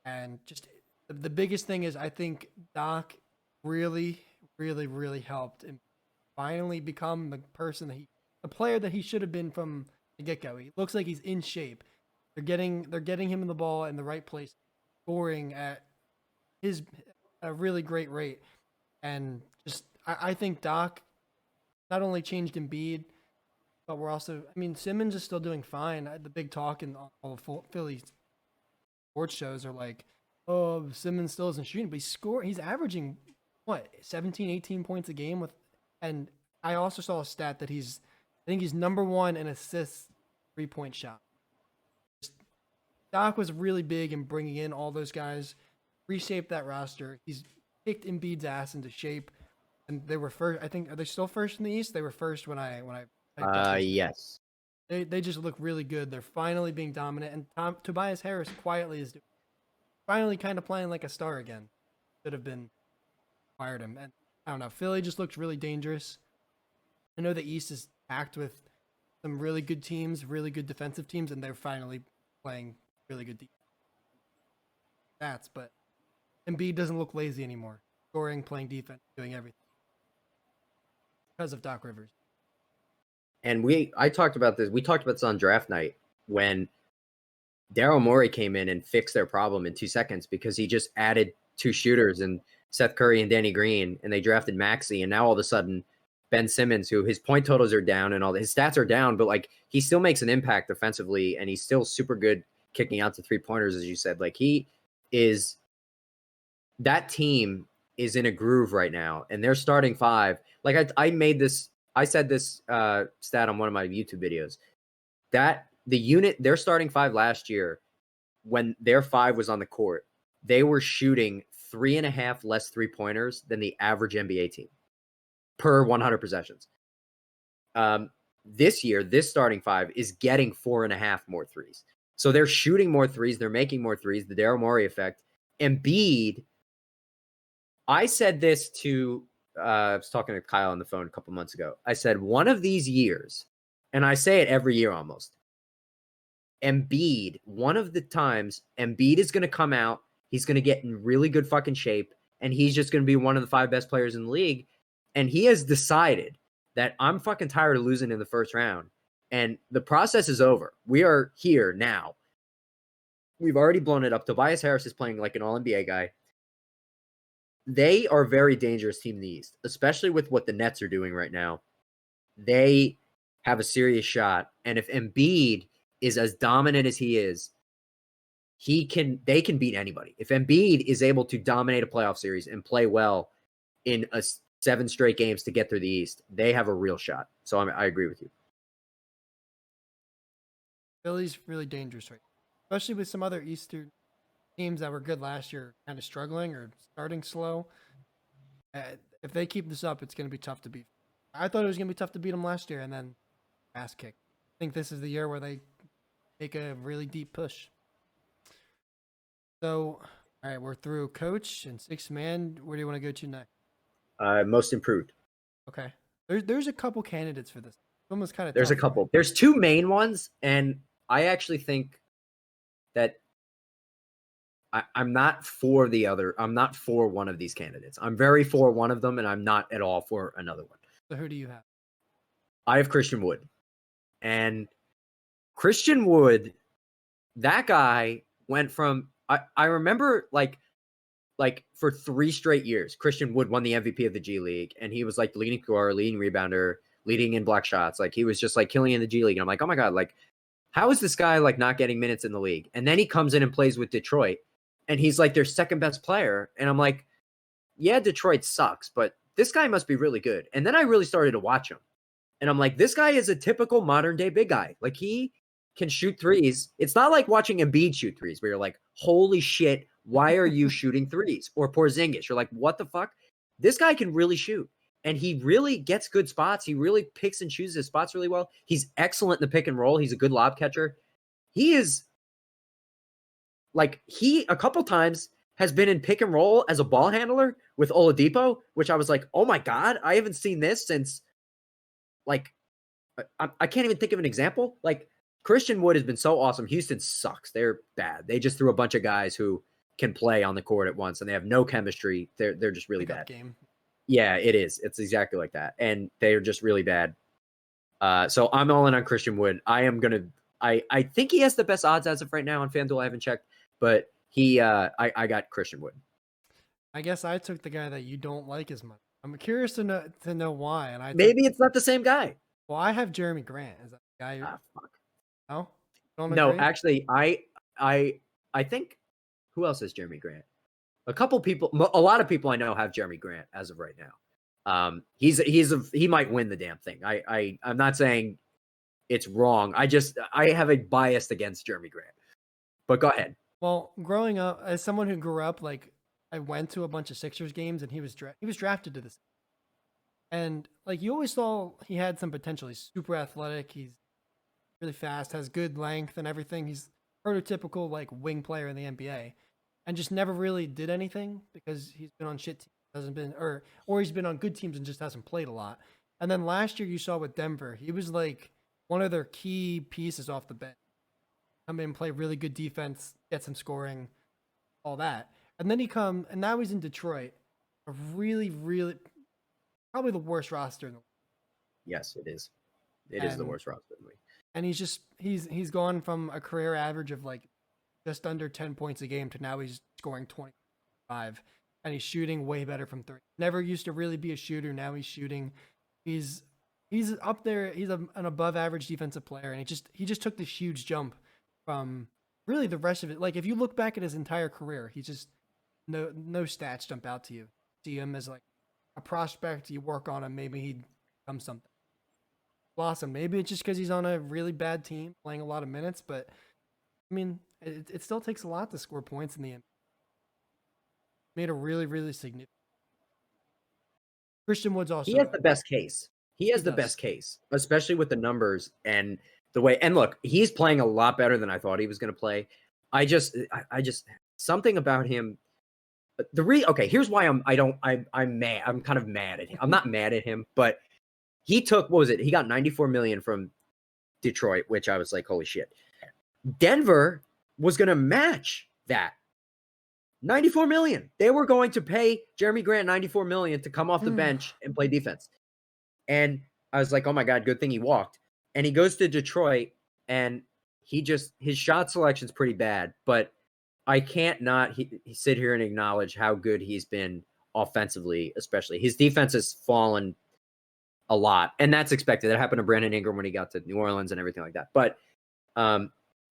And just the biggest thing is I think Doc really, really, really helped him finally become the player that he should have been from the get-go. He looks like he's in shape. They're getting him in the ball in the right place, scoring at a really great rate. And just I think Doc not only changed Embiid, but we're also, I mean, Simmons is still doing fine. The big talk in all the Philly sports shows are like, oh, Simmons still isn't shooting, but he's averaging, 17, 18 points a game and I also saw a stat that I think he's number 1 in assists 3-point shot. Doc was really big in bringing in all those guys, reshaped that roster. He's kicked Embiid's ass into shape. And they were first. I think, are they still first in the East? They were first when I. Yes. They just look really good. They're finally being dominant, and Tobias Harris quietly is finally kind of playing like a star again. Should have been fired him, and I don't know. Philly just looks really dangerous. I know the East is packed with some really good teams, really good defensive teams, and they're finally playing really good stats. But Embiid doesn't look lazy anymore. Scoring, playing defense, doing everything because of Doc Rivers. And I talked about this. We talked about this on draft night when Daryl Morey came in and fixed their problem in 2 seconds because he just added 2 shooters and Seth Curry and Danny Green, and they drafted Maxey, and now all of a sudden Ben Simmons, who his point totals are down and all his stats are down, but like he still makes an impact offensively, and he's still super good kicking out to 3-pointers, as you said. Like that team is in a groove right now, and they're starting 5. Like I said this stat on one of my YouTube videos that their starting 5 last year, when their 5 was on the court, they were shooting 3.5 less 3-pointers than the average NBA team per 100 possessions. This year, this starting 5 is getting 4.5 more threes. So they're shooting more threes. They're making more threes. The Daryl Morey effect. Embiid, I said this I was talking to Kyle on the phone a couple months ago. I said, one of these years, and I say it every year almost, Embiid, one of the times, Embiid is going to come out. He's going to get in really good fucking shape, and he's just going to be one of the 5 best players in the league. And he has decided that I'm fucking tired of losing in the first round. And the process is over. We are here now. We've already blown it up. Tobias Harris is playing like an all-NBA guy. They are a very dangerous team in the East, especially with what the Nets are doing right now. They have a serious shot. And if Embiid is as dominant as he is, they can beat anybody. If Embiid is able to dominate a playoff series and play well in 7 straight games to get through the East, they have a real shot. So I agree with you. Philly's really dangerous right now, especially with some other Eastern teams that were good last year kind of struggling or starting slow. If they keep this up, it's going to be tough to beat. I thought it was going to be tough to beat them last year and then ass kick. I think this is the year where they make a really deep push. So, all right, we're through coach and 6th man. Where do you want to go to next? Most improved. Okay. There's a couple candidates for this. Almost kind of There's tough, a couple. right? There's 2 main ones, and I actually think that I'm not for the other. I'm not for one of these candidates. I'm very for one of them, and I'm not at all for another one. So who do you have? I have Christian Wood. And Christian Wood, that guy went from I remember like for 3 straight years, Christian Wood won the MVP of the G League, and he was like the leading scorer, leading rebounder, leading in block shots. Like he was just like killing in the G League. And I'm like, oh my God, like how is this guy like not getting minutes in the league? And then he comes in and plays with Detroit, and he's like their 2nd best player. And I'm like, yeah, Detroit sucks, but this guy must be really good. And then I really started to watch him. And I'm like, this guy is a typical modern day big guy. Like he can shoot threes. It's not like watching Embiid shoot threes where you're like, holy shit, why are you shooting threes? Or Porzingis. You're like, what the fuck? This guy can really shoot. And he really gets good spots. He really picks and chooses his spots really well. He's excellent in the pick and roll. He's a good lob catcher. He is like, a couple times has been in pick and roll as a ball handler with Oladipo, which I was like, oh my God, I haven't seen this since like, I can't even think of an example. Like Christian Wood has been so awesome. Houston sucks. They're bad. They just threw a bunch of guys who can play on the court at once, and they have no chemistry. They're just really bad. Game. Yeah, it is. It's exactly like that, and they're just really bad. So I'm all in on Christian Wood. I think he has the best odds as of right now on FanDuel. I haven't checked, but I got Christian Wood. I guess I took the guy that you don't like as much. I'm curious to know why. And Maybe it's not the same guy. Well, I have Jeremy Grant. Is that the guy? Fuck. No, don't No, agree? actually, I think who else has Jeremy Grant? A couple people, a lot of people I know have Jeremy Grant as of right now. He might win the damn thing. I'm not saying it's wrong. I have a bias against Jeremy Grant. But go ahead. Well, growing up, as someone who grew up, like I went to a bunch of Sixers games, and he was drafted to this, and like you always saw, he had some potential. He's super athletic. He's really fast, has good length and everything. He's prototypical like wing player in the NBA, and just never really did anything because he's been on shit teams, hasn't been, or he's been on good teams and just hasn't played a lot. And then last year you saw with Denver, he was like one of their key pieces off the bench. Come in and play really good defense, get some scoring, all that. And then and now he's in Detroit, a really, really, probably the worst roster in the league. Yes, it is. It is the worst roster in the league. And he's gone from a career average of like just under 10 points a game to now he's scoring 25, and he's shooting way better from three. Never used to really be a shooter. Now he's shooting. He's up there. He's an above average defensive player, and he just took this huge jump from really the rest of it. Like if you look back at his entire career, he just no stats jump out to you. See him as like a prospect. You work on him, maybe he'd become something. Blossom. Maybe it's just because he's on a really bad team, playing a lot of minutes. But I mean, it still takes a lot to score points in the end. Made a really, really significant. Christian Wood's also. He has the best case. He has the best case, especially with the numbers and the way. And look, he's playing a lot better than I thought he was going to play. I just something about him. Okay, here's why I'm mad. I'm kind of mad at him. I'm not mad at him, but he took, what was it? He got $94 million from Detroit, which I was like, holy shit. Denver was going to match that. $94 million. They were going to pay Jeremy Grant $94 million to come off the bench and play defense. And I was like, oh my God, good thing he walked. And he goes to Detroit, and his shot selection's pretty bad, but I can't not sit here and acknowledge how good he's been offensively, especially. His defense has fallen a lot, and that's expected. That happened to Brandon Ingram when he got to New Orleans and everything like that. But and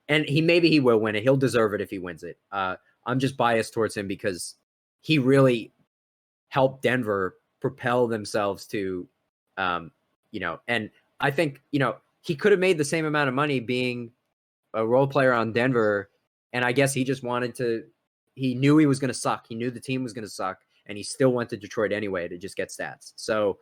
maybe he will win it. He'll deserve it if he wins it. I'm just biased towards him because he really helped Denver propel themselves to, and I think, he could have made the same amount of money being a role player on Denver. And I guess he just he knew he was going to suck. He knew the team was going to suck, and he still went to Detroit anyway to just get stats. So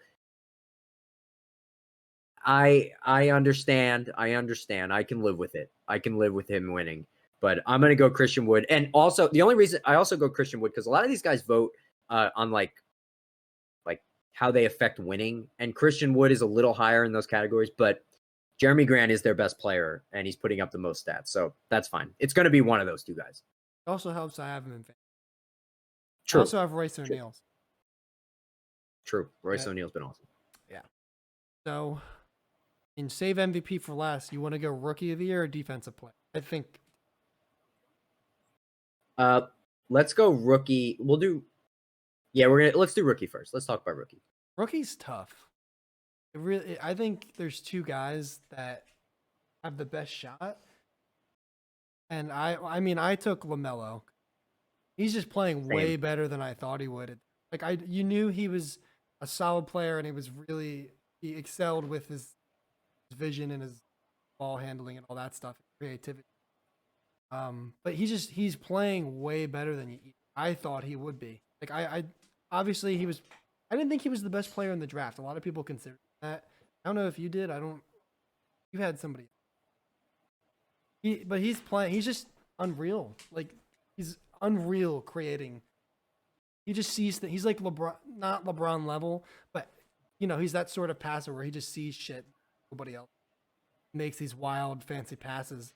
I understand. I can live with it. I can live with him winning, but I'm going to go Christian Wood. And also the only reason I also go Christian Wood, because a lot of these guys vote on like how they affect winning. And Christian Wood is a little higher in those categories, but Jeremy Grant is their best player, and he's putting up the most stats. So that's fine. It's going to be one of those two guys. It also helps I have him in fantasy. True. I also have Royce O'Neal. True. Royce O'Neal's been awesome. Yeah. So, in save MVP for last, you want to go rookie of the year or defensive player? I think. Let's go rookie. Let's do rookie first. Let's talk about rookie. Rookie's tough. I think there's two guys that have the best shot. And I took LaMelo. He's just playing way better than I thought he would. Like you knew he was a solid player, and he excelled with his vision and his ball handling and all that stuff, creativity. But he's playing way better than I thought he would be. Like I obviously I didn't think he was the best player in the draft. A lot of people consider that. I don't know if you did. You had somebody. But he's playing. He's just unreal. Like he's unreal creating. He just sees that he's like LeBron, not LeBron level, but he's that sort of passer where he just sees shit nobody else makes these wild, fancy passes.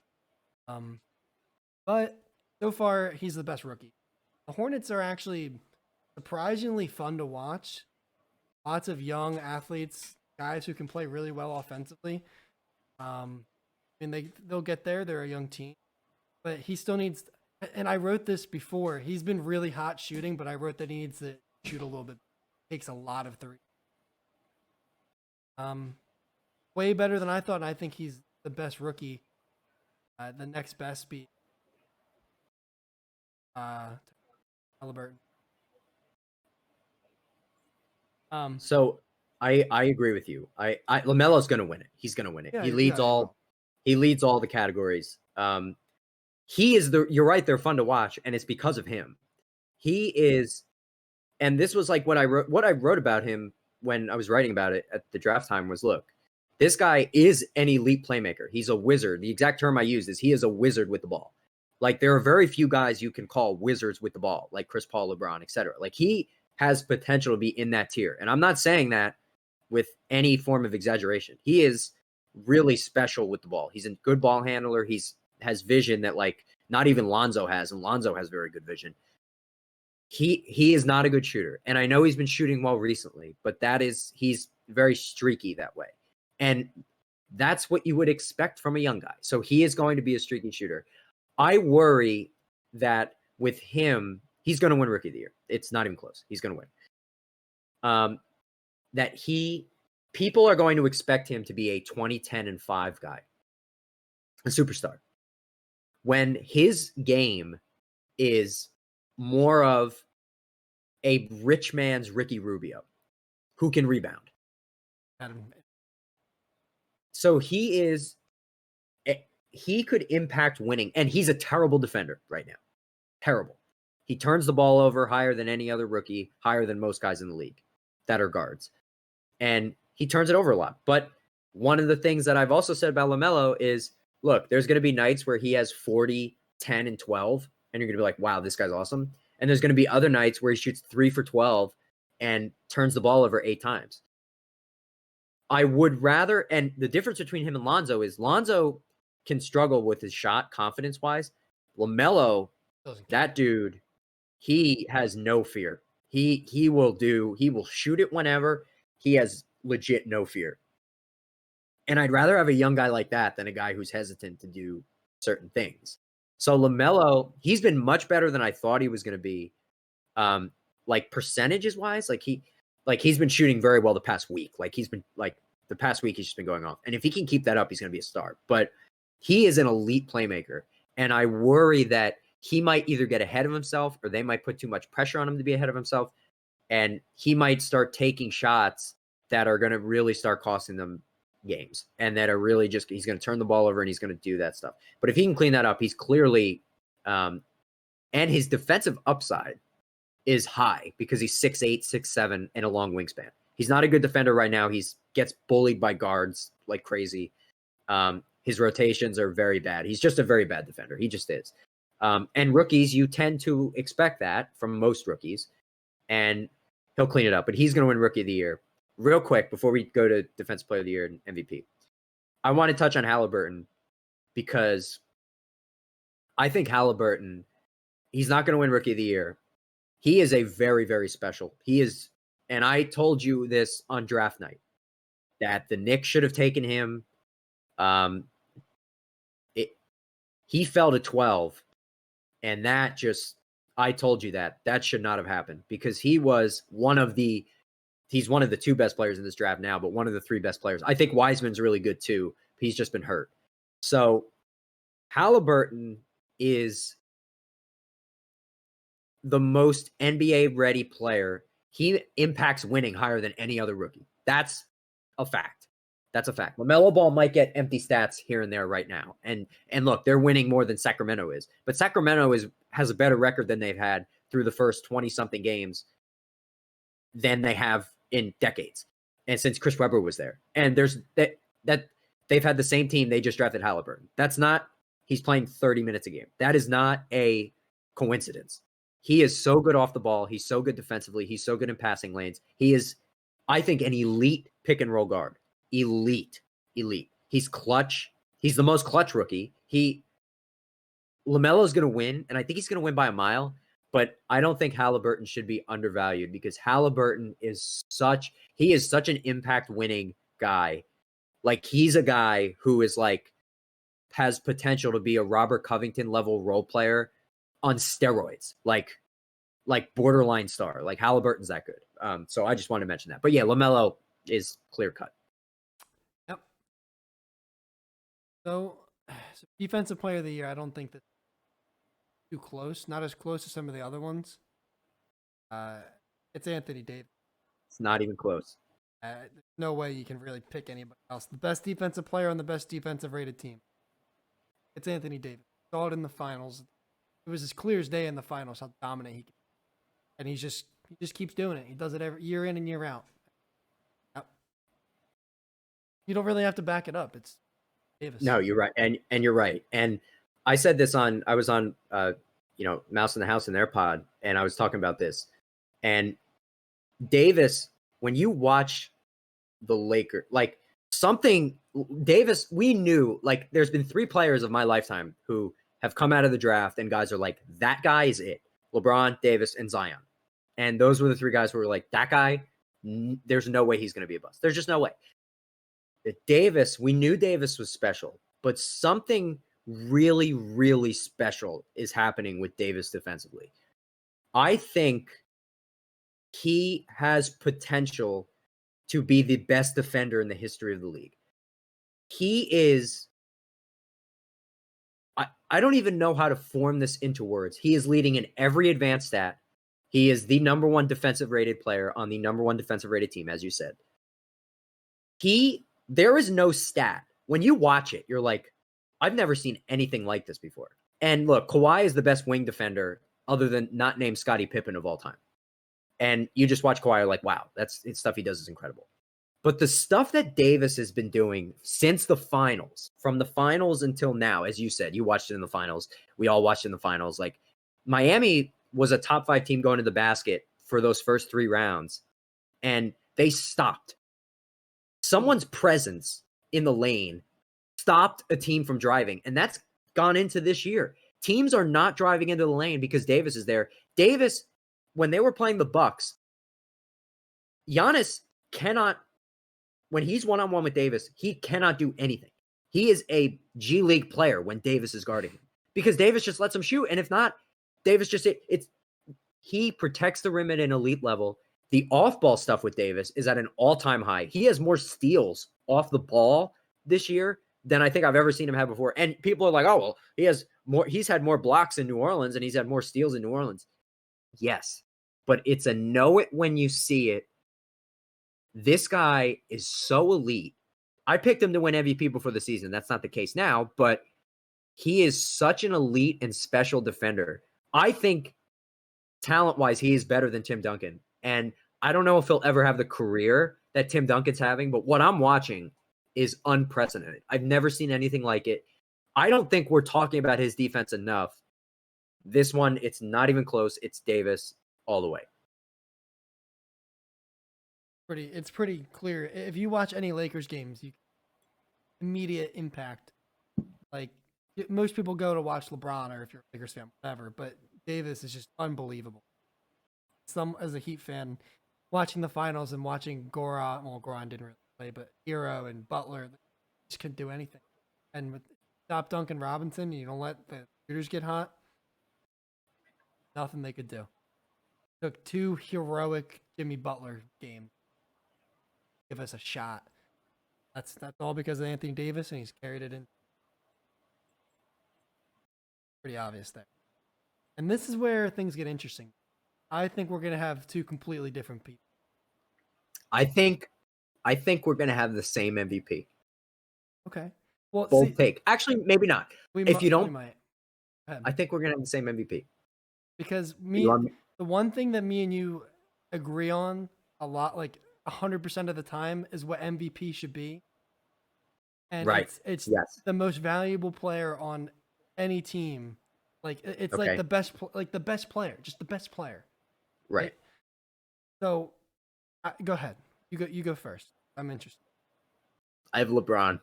But so far he's the best rookie. The Hornets are actually surprisingly fun to watch. Lots of young athletes, guys who can play really well offensively. They'll get there. They're a young team, but he still needs. And I wrote this before. He's been really hot shooting, but I wrote that he needs to shoot a little bit. Takes a lot of threes. Way better than I thought. And I think he's the best rookie. The next best be Halliburton. So I agree with you. LaMelo's going to win it. He's going to win it. Yeah, he leads all the categories. You're right. They're fun to watch, and it's because of him. He is, and this was like what I wrote about him when I was writing about it at the draft time was, look, this guy is an elite playmaker. He's a wizard. The exact term I used is he is a wizard with the ball. Like there are very few guys you can call wizards with the ball, like Chris Paul, LeBron, etc. Like he has potential to be in that tier. And I'm not saying that with any form of exaggeration. He is really special with the ball. He's a good ball handler. Has vision that like not even Lonzo has, and Lonzo has very good vision. He is not a good shooter, and I know he's been shooting well recently, but he's very streaky that way, and that's what you would expect from a young guy. So he is going to be a streaky shooter. I worry that with him, he's going to win Rookie of the Year. It's not even close. He's going to win. That people are going to expect him to be a 20-10-5 guy, a superstar, when his game is more of a rich man's Ricky Rubio who can rebound. So he could impact winning, and he's a terrible defender right now. Terrible. He turns the ball over higher than any other rookie, higher than most guys in the league that are guards. And he turns it over a lot. But one of the things that I've also said about LaMelo is, look, there's going to be nights where he has 40, 10, and 12, and you're going to be like, wow, this guy's awesome. And there's going to be other nights where he shoots 3 for 12 and turns the ball over 8 times. I would rather, and the difference between him and Lonzo is Lonzo can struggle with his shot confidence-wise. LaMelo, that dude, he has no fear. He will shoot it whenever. He has legit no fear. And I'd rather have a young guy like that than a guy who's hesitant to do certain things. So LaMelo, he's been much better than I thought he was going to be. Like percentages wise, he's been shooting very well the past week. He's just been going off. And if he can keep that up, he's going to be a star. But he is an elite playmaker. And I worry that he might either get ahead of himself or they might put too much pressure on him to be ahead of himself. And he might start taking shots that are going to really start costing them games, and that are really he's going to turn the ball over and he's going to do that stuff. But if he can clean that up, he's clearly, and his defensive upside is high because he's 6'8", 6'7", and a long wingspan. He's not a good defender right now. He gets bullied by guards like crazy. His rotations are very bad. He's just a very bad defender. He just is. And rookies, you tend to expect that from most rookies, and he'll clean it up. But he's going to win Rookie of the Year. Real quick, before we go to Defensive Player of the Year and MVP, I want to touch on Halliburton because I think Halliburton, he's not going to win Rookie of the Year. He is a very, very special. He is, and I told you this on draft night, that the Knicks should have taken him. He fell to 12, and I told you that should not have happened because he's one of the 2 best players in this draft now, but one of the 3 best players. I think Wiseman's really good too. He's just been hurt. So Halliburton is the most NBA ready player. He impacts winning higher than any other rookie. That's a fact. LaMelo Ball might get empty stats here and there right now. And look, they're winning more than Sacramento is. But Sacramento has a better record than they've had through the first 20-something games than they have in decades. And since Chris Webber was there. And there's that they've had the same team, they just drafted Halliburton. He's playing 30 minutes a game. That is not a coincidence. He is so good off the ball. He's so good defensively. He's so good in passing lanes. He is, I think, an elite pick and roll guard. Elite. He's clutch. He's the most clutch rookie. LaMelo's going to win, and I think he's going to win by a mile, but I don't think Halliburton should be undervalued because Halliburton is such an impact winning guy. He's a guy who is has potential to be a Robert Covington level role player on steroids, like borderline star. Halliburton's that good. So I just wanted to mention that. But yeah, LaMelo is clear cut. Yep. So Defensive Player of the Year, I don't think that's too close. Not as close as some of the other ones. It's Anthony Davis. It's not even close. There's no way you can really pick anybody else. The best defensive player on the best defensive rated team. It's Anthony Davis. Saw it in the finals. It was as clear as day in the finals how dominant he can. And he just keeps doing it. He does it every year in and year out. Yep. You don't really have to back it up. It's Davis. No, you're right. And you're right. And I said this I was on Mouse in the House in their pod, and I was talking about this. And Davis, when you watch the Lakers, something Davis, we knew, like, there's been 3 players of my lifetime who have come out of the draft and guys are like, that guy is it. LeBron, Davis, and Zion. And those were the 3 guys who were like, that guy, there's no way he's going to be a bust. There's just no way. Davis, we knew Davis was special, but something really, really special is happening with Davis defensively. I think he has potential to be the best defender in the history of the league. He is, I don't even know how to form this into words. He is leading in every advanced stat. He is the number 1 defensive rated player on the number 1 defensive rated team, as you said. There is no stat. When you watch it, you're like, I've never seen anything like this before. And look, Kawhi is the best wing defender other than not named Scottie Pippen of all time. And you just watch Kawhi, you're like, wow, it's stuff he does is incredible. But the stuff that Davis has been doing since the finals, from the finals until now, as you said, you watched it in the finals. We all watched it in the finals. Like, Miami was a top 5 team going to the basket for those first 3 rounds, and they stopped. Someone's presence in the lane stopped a team from driving, and that's gone into this year. Teams are not driving into the lane because Davis is there. Davis, when they were playing the Bucks, Giannis cannot, when he's one-on-one with Davis, he cannot do anything. He is a G League player when Davis is guarding him because Davis just lets him shoot. And if not, Davis just, he protects the rim at an elite level. The off-ball stuff with Davis is at an all-time high. He has more steals off the ball this year than I think I've ever seen him have before. And people are like, oh, well, he's had more blocks in New Orleans and he's had more steals in New Orleans. Yes, but it's a know it when you see it. This guy is so elite. I picked him to win MVP before the season. That's not the case now, but he is such an elite and special defender. I think talent-wise, he is better than Tim Duncan. And I don't know if he'll ever have the career that Tim Duncan's having, but what I'm watching is unprecedented. I've never seen anything like it. I don't think we're talking about his defense enough. This one, it's not even close. It's Davis all the way. It's pretty clear. If you watch any Lakers games, you immediate impact. Like, most people go to watch LeBron, or if you're a Lakers fan, whatever, but Davis is just unbelievable. As a Heat fan, watching the finals and watching Goran, well, Goran didn't really play, but Hero and Butler just couldn't do anything. And with stop Duncan Robinson, you don't let the shooters get hot, nothing they could do. Took 2 heroic Jimmy Butler games. Give us a shot. That's all because of Anthony Davis, and he's carried it in. Pretty obvious there. And this is where things get interesting. I think we're going to have 2 completely different people. I think we're going to have the same MVP. Okay. Well, bold take. Actually, maybe not. If you don't, might. I think we're going to have the same MVP. Because the one thing that me and you agree on a lot, like 100% of the time, is what MVP should be. And right. It's yes. the most valuable player on any team. Like, it's okay. like the best player, just the best player. Right. So, go ahead. You go first. I'm interested. I have LeBron.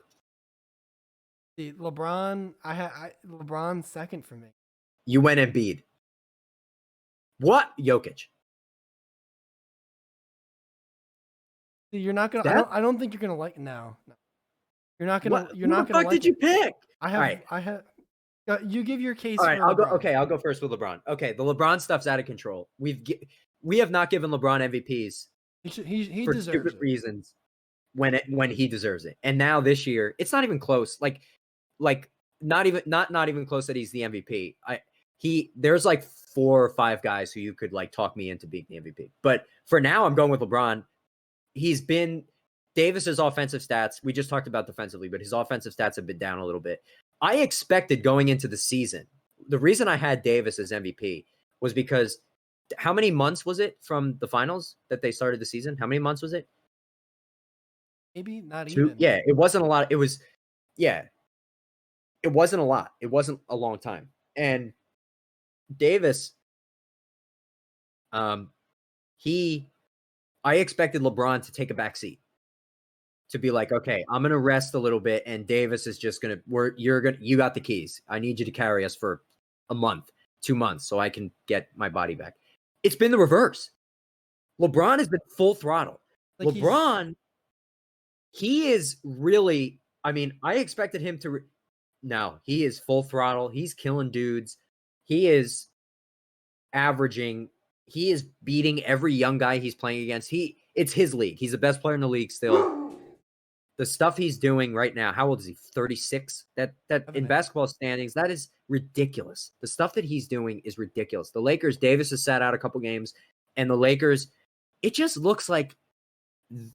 See, LeBron. LeBron's second for me. You went Embiid. What? Jokic. See, you're not gonna. I don't think you're gonna like. No. You're not gonna. What? You're not gonna. What did you pick? I have. You give your case. All right, I'll go. Okay, I'll go first with LeBron. Okay, the LeBron stuff's out of control. We have not given LeBron MVPs. He for deserves stupid it. reasons when he deserves it. And now this year, it's not even close. Like not even close that he's the MVP. There's like 4 or 5 guys who you could like talk me into being the MVP. But for now, I'm going with LeBron. He's been Davis's offensive stats. We just talked about defensively, but his offensive stats have been down a little bit. I expected going into the season, the reason I had Davis as MVP was because how many months was it from the finals that they started the season? How many months was it? Maybe not 2? even. Yeah, it wasn't a lot. It wasn't a lot. It wasn't a long time. And Davis, I expected LeBron to take a back seat. to be like, okay, I'm gonna rest a little bit, and Davis is just gonna you got the keys. I need you to carry us for a month, 2 months, so I can get my body back. It's been the reverse. LeBron has been full throttle. Like LeBron, he is really. I mean, I expected him to. No, he is full throttle. He's killing dudes. He is averaging. He is beating every young guy he's playing against. It's his league. He's the best player in the league still. The stuff he's doing right now, how old is he? 36? That in basketball standings, that is ridiculous. The stuff that he's doing is ridiculous. The Lakers, Davis has sat out a couple games, and the Lakers, it just looks like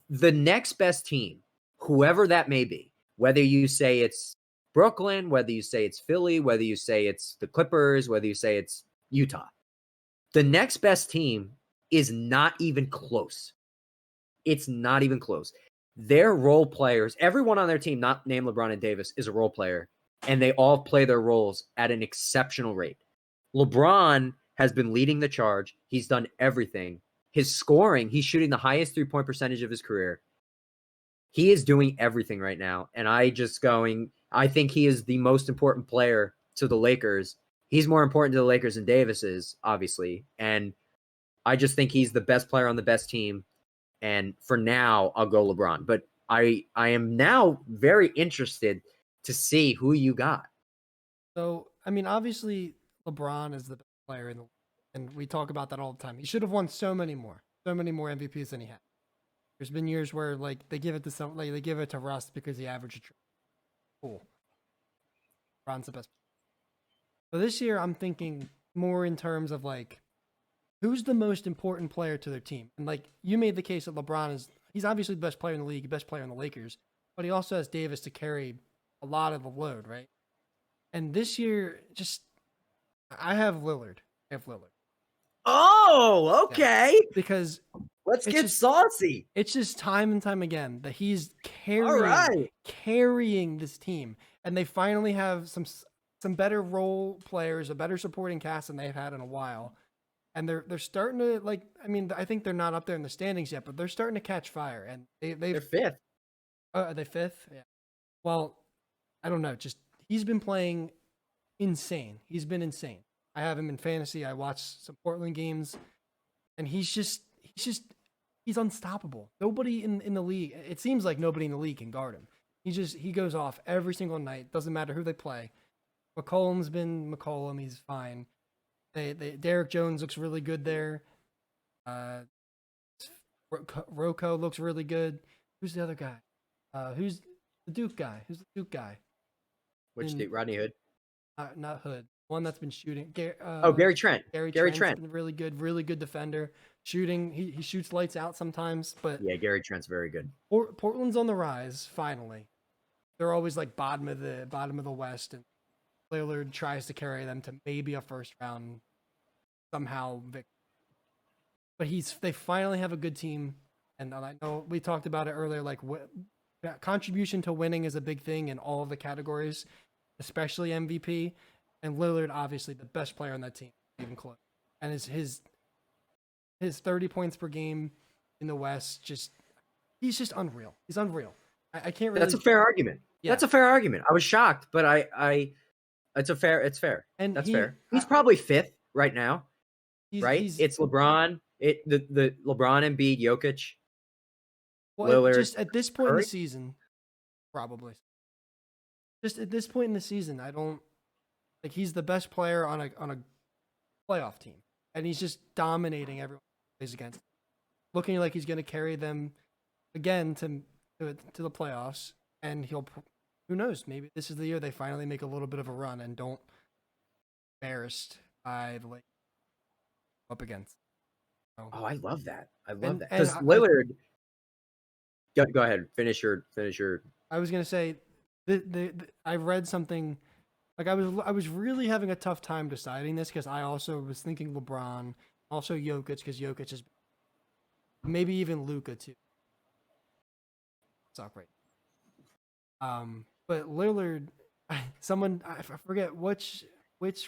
the next best team, whoever that may be, whether you say it's Brooklyn, whether you say it's Philly, whether you say it's the Clippers, whether you say it's Utah, the next best team is not even close. It's not even close. Their role players, everyone on their team, not named LeBron and Davis, is a role player, and they all play their roles at an exceptional rate. LeBron has been leading the charge. He's done everything. His scoring, he's shooting the highest three-point percentage of his career. He is doing everything right now, and I think he is the most important player to the Lakers. He's more important to the Lakers than Davis is, obviously, and I just think he's the best player on the best team. And for now, I'll go LeBron. But I am now very interested to see who you got. So, I mean, obviously, LeBron is the best player in the league, and we talk about that all the time. He should have won so many more MVPs than he had. There's been years where like they give it to Russ because he averaged cool. LeBron's the best. So this year, I'm thinking more in terms of like, who's the most important player to their team? And like you made the case that he's obviously the best player in the league, best player in the Lakers, but he also has Davis to carry a lot of the load, right? And this year, I have Lillard. Oh, okay. Yeah. Because let's get saucy. It's just time and time again that he's carrying this team, and they finally have some better role players, a better supporting cast than they've had in a while. And they're starting to like. I mean, I think they're not up there in the standings yet, but they're starting to catch fire. And they're fifth. Are they fifth? Yeah. Well, I don't know. Just he's been playing insane. He's been insane. I have him in fantasy. I watched some Portland games, and he's unstoppable. Nobody in the league. It seems like nobody in the league can guard him. He goes off every single night. Doesn't matter who they play. McCollum's been McCollum. He's fine. Derek Jones looks really good there. Rocco looks really good. Who's the other guy? Who's the Duke guy? Which Duke? Rodney Hood? Not Hood. One that's been shooting. Gary Trent. Gary Trent. Been really good defender. Shooting. He shoots lights out sometimes, but yeah, Gary Trent's very good. Portland's on the rise. Finally, they're always like bottom of the West, and Lillard tries to carry them to maybe a first round somehow victory. But they finally have a good team, and I know we talked about it earlier. Like contribution to winning is a big thing in all of the categories, especially MVP. And Lillard, obviously, the best player on that team, even close. And his 30 points per game in the West, he's just unreal. He's unreal. I can't really. That's a fair argument. Yeah. That's a fair argument. I was shocked, but it's fair. And that's fair. He's probably fifth right now, right? It's LeBron. The LeBron, Embiid, Jokic, Lillard. Just at this point in the season, probably. Just at this point in the season, I don't. Like he's the best player on a playoff team, and he's just dominating everyone he plays against, looking like he's going to carry them again to the playoffs. And who knows? Maybe this is the year they finally make a little bit of a run and don't embarrassed by the Lakers up against. So, I love that. I love that because Lillard. Go ahead. Finish your. I was going to say, I read something. Like I was really having a tough time deciding this because I also was thinking LeBron, also Jokic because Jokic is maybe even Luka too. Stop right. But Lillard, I forget which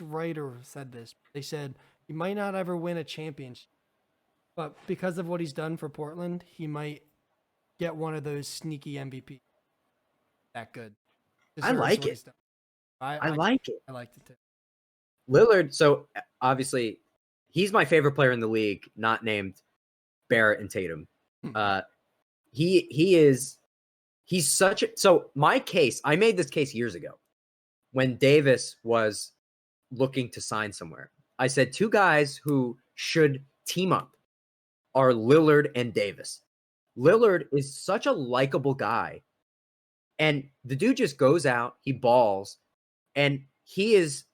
writer said this. They said he might not ever win a championship, but because of what he's done for Portland, he might get one of those sneaky MVP. That good. I like it. I like it. I liked it too. Lillard, so obviously he's my favorite player in the league, not named Barrett and Tatum. He's such a, so my case, I made this case years ago when Davis was looking to sign somewhere. I said 2 guys who should team up are Lillard and Davis. Lillard is such a likable guy. And the dude just goes out, he balls, and he is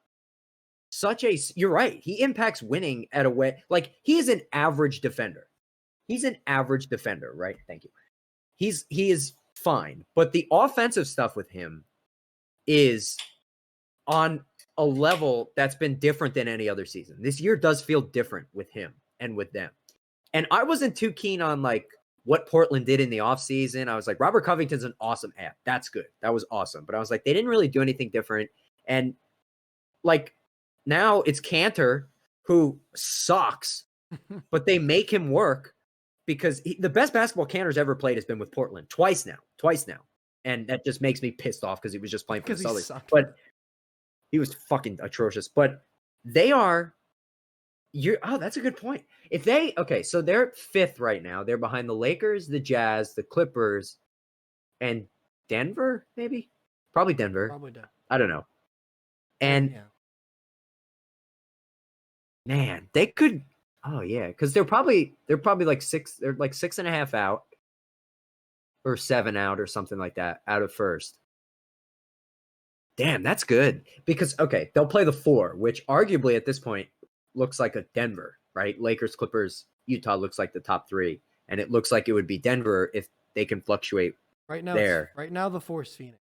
such a, you're right, he impacts winning at a way, like he is an average defender. He's an average defender, right? Thank you. He is fine, but the offensive stuff with him is on a level that's been different than any other season. This year does feel different with him and with them. And I wasn't too keen on like what Portland did in the offseason. I was like, Robert Covington's an awesome app. That's good. That was awesome. But I was like, they didn't really do anything different. And like now it's Cantor who sucks, but they make him work because the best basketball Cantor's ever played has been with Portland twice now. And that just makes me pissed off because he was just playing for the Celtics. But he was fucking atrocious. But they are, that's a good point. If they, okay, so they're 5th right now. They're behind the Lakers, the Jazz, the Clippers, and Denver, maybe? Probably Denver. I don't know. And man, they could, because they're probably like 6, they're like 6.5 out or 7 out or something like that out of first. Damn, that's good. Because, okay, they'll play the 4, which arguably at this point looks like a Denver, right? Lakers, Clippers, Utah looks like the top 3. And it looks like it would be Denver if they can fluctuate right now. There. Right now, the 4 is Phoenix.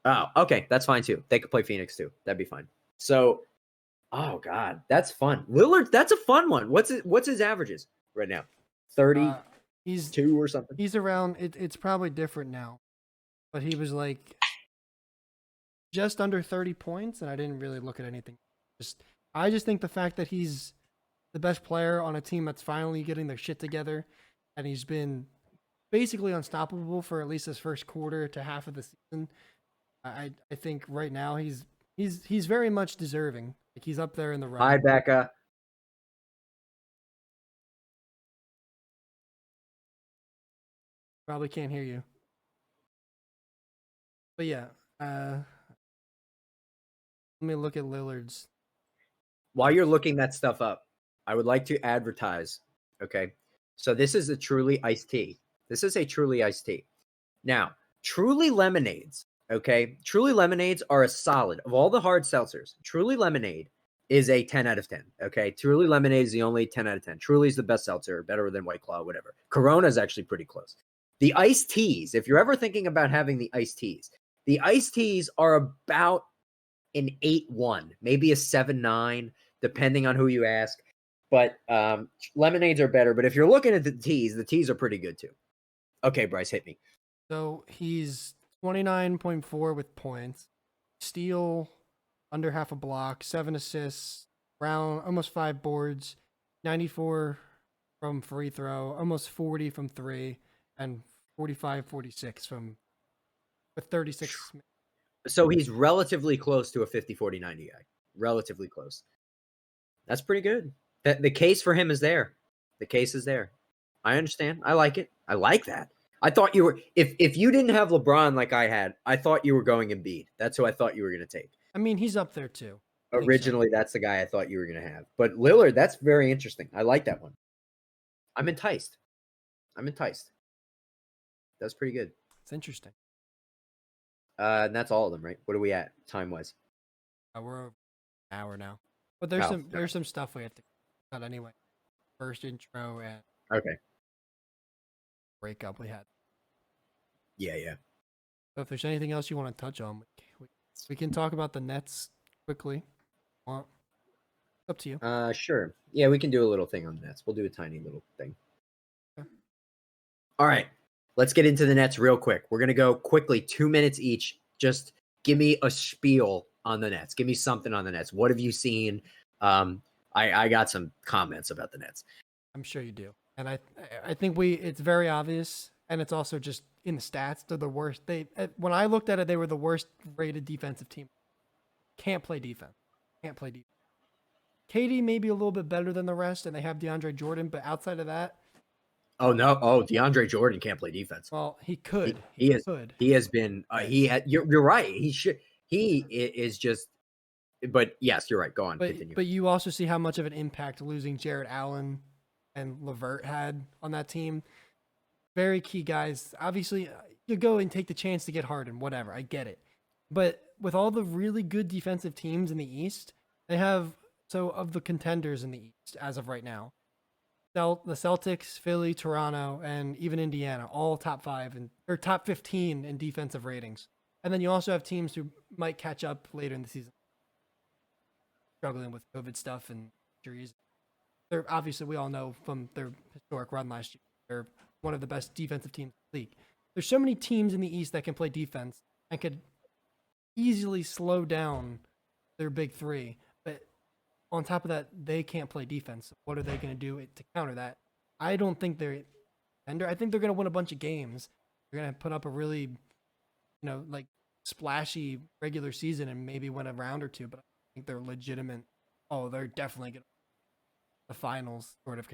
Oh, okay. That's fine too. They could play Phoenix too. That'd be fine. So, oh God, that's fun. Lillard, that's a fun one. What's his averages right now? 32 or something? He's around, it's probably different now. But he was like just under 30 points, and I didn't really look at anything. I just think the fact that he's the best player on a team that's finally getting their shit together, and he's been basically unstoppable for at least his first quarter to half of the season. I think right now he's very much deserving. Like he's up there in the running. Hi, Becca. Probably can't hear you. But yeah, let me look at Lillard's. While you're looking that stuff up, I would like to advertise. Okay. So this is a Truly iced tea. This is a Truly iced tea. Now, Truly lemonades. Okay. Truly lemonades are a solid of all the hard seltzers. Truly lemonade is a 10 out of 10. Okay. Truly lemonade is the only 10 out of 10. Truly is the best seltzer, better than White Claw, whatever. Corona is actually pretty close. The iced teas, if you're ever thinking about having the iced teas are about an 8.1, maybe a 7.9, depending on who you ask. But lemonades are better. But if you're looking at the teas are pretty good too. Okay, Bryce, hit me. So he's 29.4 with points, steal under half a block, 7 assists, around almost 5 boards, 94 from free throw, almost 40 from 3, and 45-46 with 36. So he's relatively close to a 50-40-90 guy. Relatively close. That's pretty good. The case for him is there. The case is there. I understand. I like it. I like that. I thought you were, if you didn't have LeBron like I had, I thought you were going Embiid. That's who I thought you were going to take. I mean, he's up there too. Originally, that's the guy I thought you were going to have. But Lillard, that's very interesting. I like that one. I'm enticed. That's pretty good. It's interesting. And that's all of them, right? What are we at time-wise? We're over an hour now. But there's some stuff we have to cut anyway. First intro and okay. Breakup we had. Yeah. So if there's anything else you want to touch on, we can talk about the Nets quickly. Well, up to you. Sure. Yeah, we can do a little thing on the Nets. We'll do a tiny little thing. Okay. All right. Let's get into the Nets real quick. We're going to go quickly, 2 minutes each. Just give me a spiel on the Nets. Give me something on the Nets. What have you seen? I got some comments about the Nets. I'm sure you do. And I think it's very obvious, and it's also just in the stats. They're the worst. When I looked at it, they were the worst rated defensive team. Can't play defense. Can't play defense. KD may be a little bit better than the rest, and they have DeAndre Jordan, but outside of that, Oh no! Oh, DeAndre Jordan can't play defense. well, he could. He is. Could. He has been. You're right. He should. He is just. But yes, you're right. Go on. Continue. But you also see how much of an impact losing Jared Allen and LeVert had on that team. Very key guys. Obviously, you go and take the chance to get Harden. Whatever. I get it. But with all the really good defensive teams in the East, they have of the contenders in the East as of right now. The Celtics, Philly, Toronto, and even Indiana, all top 5 or top 15 in defensive ratings. And then you also have teams who might catch up later in the season, struggling with COVID stuff and injuries. They're obviously, we all know from their historic run last year, they're one of the best defensive teams in the league. There's so many teams in the East that can play defense and could easily slow down their big three. But on top of that, they can't play defense. What are they going to do to counter that? I don't think they're tender. I think they're going to win a bunch of games. They're going to put up a really, splashy regular season and maybe win a round or two. But I think they're legitimate. Oh, they're definitely going to the finals sort of.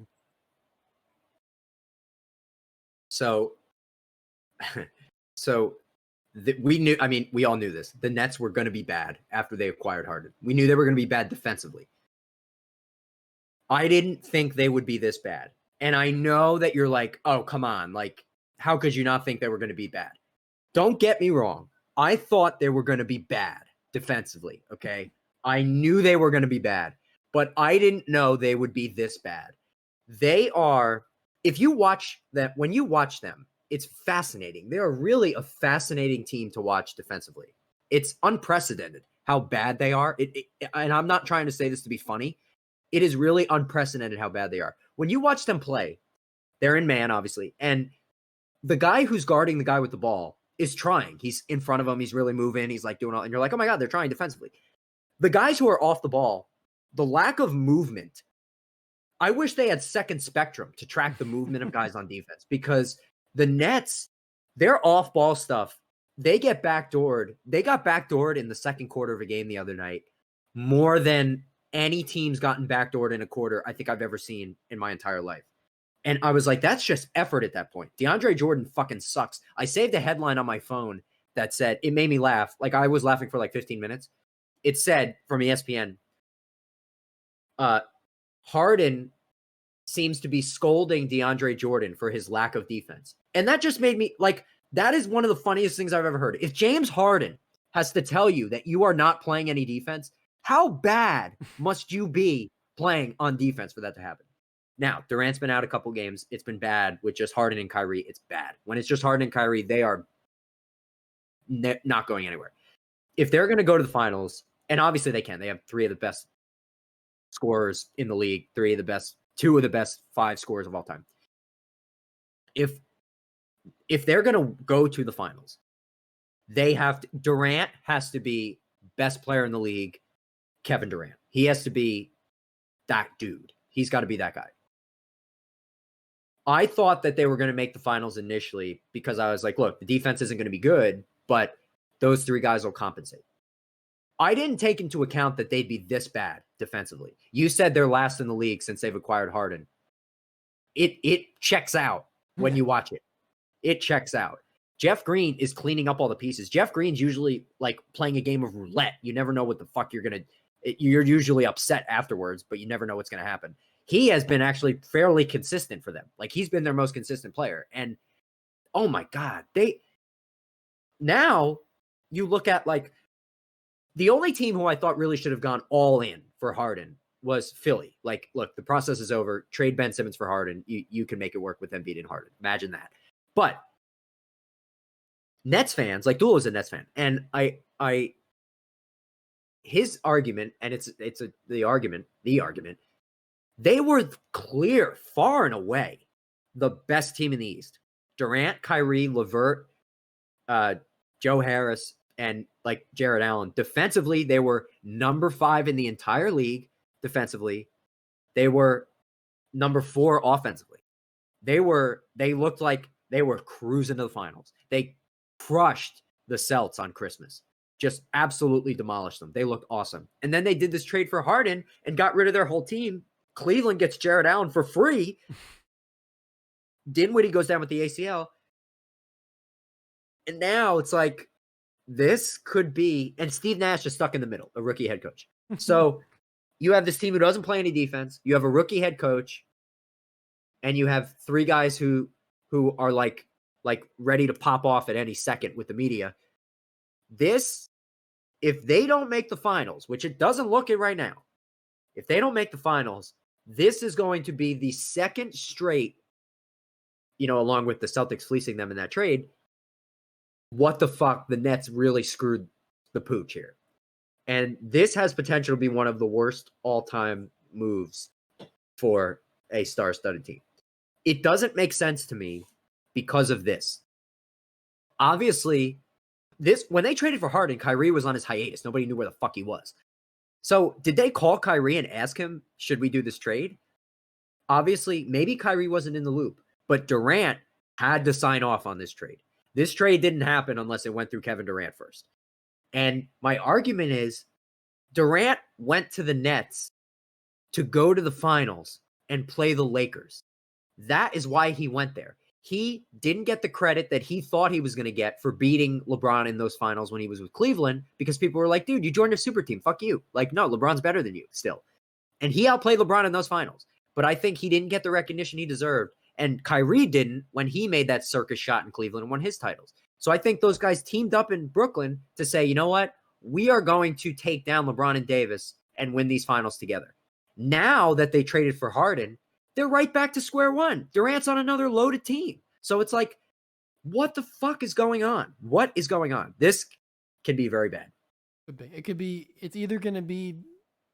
We knew. I mean, we all knew this. The Nets were going to be bad after they acquired Harden. We knew they were going to be bad defensively. I didn't think they would be this bad. And I know that you're like, oh, come on. Like, how could you not think they were going to be bad? Don't get me wrong. I thought they were going to be bad defensively, okay? I knew they were going to be bad, but I didn't know they would be this bad. They are, if you watch them, when you watch them, it's fascinating. They are really a fascinating team to watch defensively. It's unprecedented how bad they are. And I'm not trying to say this to be funny. It is really unprecedented how bad they are. When you watch them play, they're in man, obviously. And the guy who's guarding the guy with the ball is trying. He's in front of him. He's really moving. He's like doing all, and you're like, oh my God, they're trying defensively. The guys who are off the ball, the lack of movement, I wish they had second spectrum to track the movement of guys on defense, because the Nets, their off-ball stuff, they get backdoored. They got backdoored in the second quarter of a game the other night more than any team's gotten backdoored in a quarter I think I've ever seen in my entire life. And I was like, that's just effort at that point. DeAndre Jordan fucking sucks. I saved a headline on my phone that said, it made me laugh. Like, I was laughing for like 15 minutes. It said from ESPN, Harden seems to be scolding DeAndre Jordan for his lack of defense. And that just made me like, that is one of the funniest things I've ever heard. If James Harden has to tell you that you are not playing any defense, how bad must you be playing on defense for that to happen? Now, Durant's been out a couple games. It's been bad with just Harden and Kyrie. It's bad. When it's just Harden and Kyrie, they are not going anywhere. If they're going to go to the finals, and obviously they can, they have 3 of the best scorers in the league, 2 of the best 5 scorers of all time. If they're going to go to the finals, Durant has to be best player in the league, Kevin Durant. He has to be that dude. He's got to be that guy. I thought that they were going to make the finals initially because I was like, look, the defense isn't going to be good, but those 3 guys will compensate. I didn't take into account that they'd be this bad defensively. You said they're last in the league since they've acquired Harden. It checks out when you watch it. It checks out. Jeff Green is cleaning up all the pieces. Jeff Green's usually like playing a game of roulette. You never know what the fuck you're usually upset afterwards, but you never know what's going to happen. He has been actually fairly consistent for them. Like, he's been their most consistent player. And oh my God, now you look at like the only team who I thought really should have gone all in for Harden was Philly. Like, look, the process is over. Trade Ben Simmons for Harden. You can make it work with Embiid and Harden. Imagine that. But Nets fans, like Duel is a Nets fan, and his argument, and the argument, they were clear, far and away, the best team in the East. Durant, Kyrie, LeVert, Joe Harris, and like Jared Allen. Defensively, they were number 5 in the entire league. Defensively, they were number 4 offensively. they looked like they were cruising to the finals. They crushed the Celts on Christmas. Just absolutely demolished them. They looked awesome. And then they did this trade for Harden and got rid of their whole team. Cleveland gets Jared Allen for free. Dinwiddie goes down with the ACL. And now it's like, this could be, and Steve Nash is stuck in the middle, a rookie head coach. So you have this team who doesn't play any defense. You have a rookie head coach, and you have three guys who are like ready to pop off at any second with the media. This, if they don't make the finals, which it doesn't look it right now, if they don't make the finals, this is going to be the second straight, along with the Celtics fleecing them in that trade. What the fuck? The Nets really screwed the pooch here. And this has potential to be one of the worst all-time moves for a star-studded team. It doesn't make sense to me because of this. Obviously, when they traded for Harden, Kyrie was on his hiatus. Nobody knew where the fuck he was. So did they call Kyrie and ask him, should we do this trade? Obviously, maybe Kyrie wasn't in the loop, but Durant had to sign off on this trade. This trade didn't happen unless it went through Kevin Durant first. And my argument is Durant went to the Nets to go to the finals and play the Lakers. That is why he went there. He didn't get the credit that he thought he was going to get for beating LeBron in those finals when he was with Cleveland, because people were like, dude, you joined a super team. Fuck you. Like, no, LeBron's better than you still. And he outplayed LeBron in those finals. But I think he didn't get the recognition he deserved. And Kyrie didn't when he made that circus shot in Cleveland and won his titles. So I think those guys teamed up in Brooklyn to say, you know what? We are going to take down LeBron and Davis and win these finals together. Now that they traded for Harden, they're right back to square one. Durant's on another loaded team. So it's like, what the fuck is going on? What is going on? This can be very bad. It could be, it's either going to be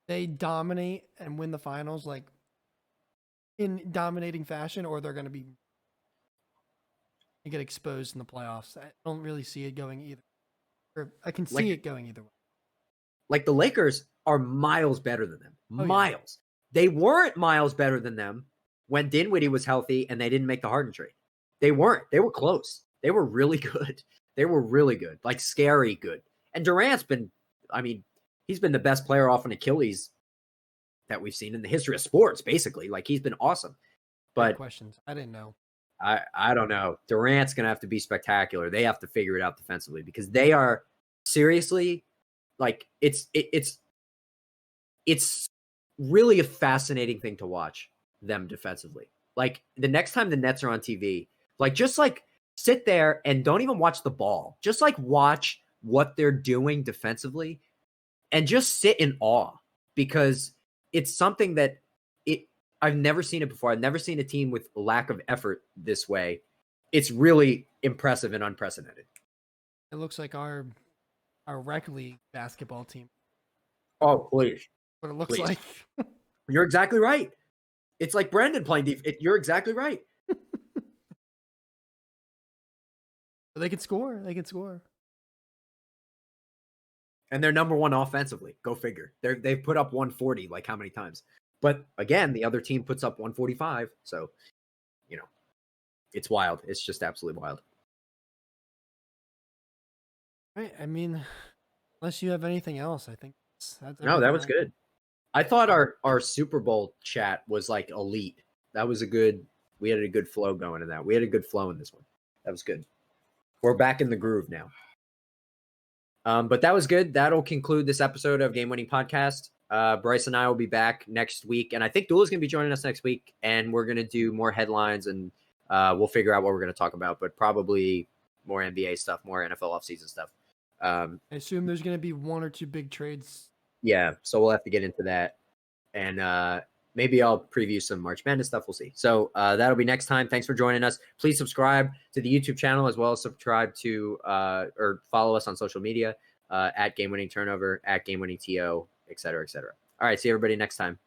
they dominate and win the finals, like in dominating fashion, or they're going to be get exposed in the playoffs. I don't really see it going either. Or I can see it going either way. Like the Lakers are miles better than them. Miles. Yeah. They weren't miles better than them when Dinwiddie was healthy and they didn't make the Harden trade. They weren't. They were close. They were really good. They were really good. Like scary good. And Durant's been, he's been the best player off an Achilles that we've seen in the history of sports, basically. Like, he's been awesome. But questions. I didn't know. I don't know. Durant's going to have to be spectacular. They have to figure it out defensively because they are seriously, like, it's really a fascinating thing to watch them defensively. Like, the next time the Nets are on TV, just sit there and don't even watch the ball. Just watch what they're doing defensively and just sit in awe, because it's something that I've never seen it before. I've never seen a team with lack of effort this way. It's really impressive and unprecedented. It looks like our rec league basketball team. Oh, please. What it looks like. You're exactly right. It's like Brandon playing defense. You're exactly right. They can score. They can score. And they're number one offensively. Go figure. They've put up 140 like how many times? But again, the other team puts up 145. So, it's wild. It's just absolutely wild. Right. Unless you have anything else, I think that's no, that was good. I thought our Super Bowl chat was like elite. That was we had a good flow going in that. We had a good flow in this one. That was good. We're back in the groove now. But that was good. That'll conclude this episode of Game Winning Podcast. Bryce and I will be back next week. And I think Dula's going to be joining us next week. And we're going to do more headlines and we'll figure out what we're going to talk about. But probably more NBA stuff, more NFL offseason stuff. I assume there's going to be one or two big trades. Yeah, so we'll have to get into that. And maybe I'll preview some March Madness stuff. We'll see. So that'll be next time. Thanks for joining us. Please subscribe to the YouTube channel, as well as subscribe to or follow us on social media at Game Winning Turnover, at Game Winning TO, et cetera, et cetera. All right, see everybody next time.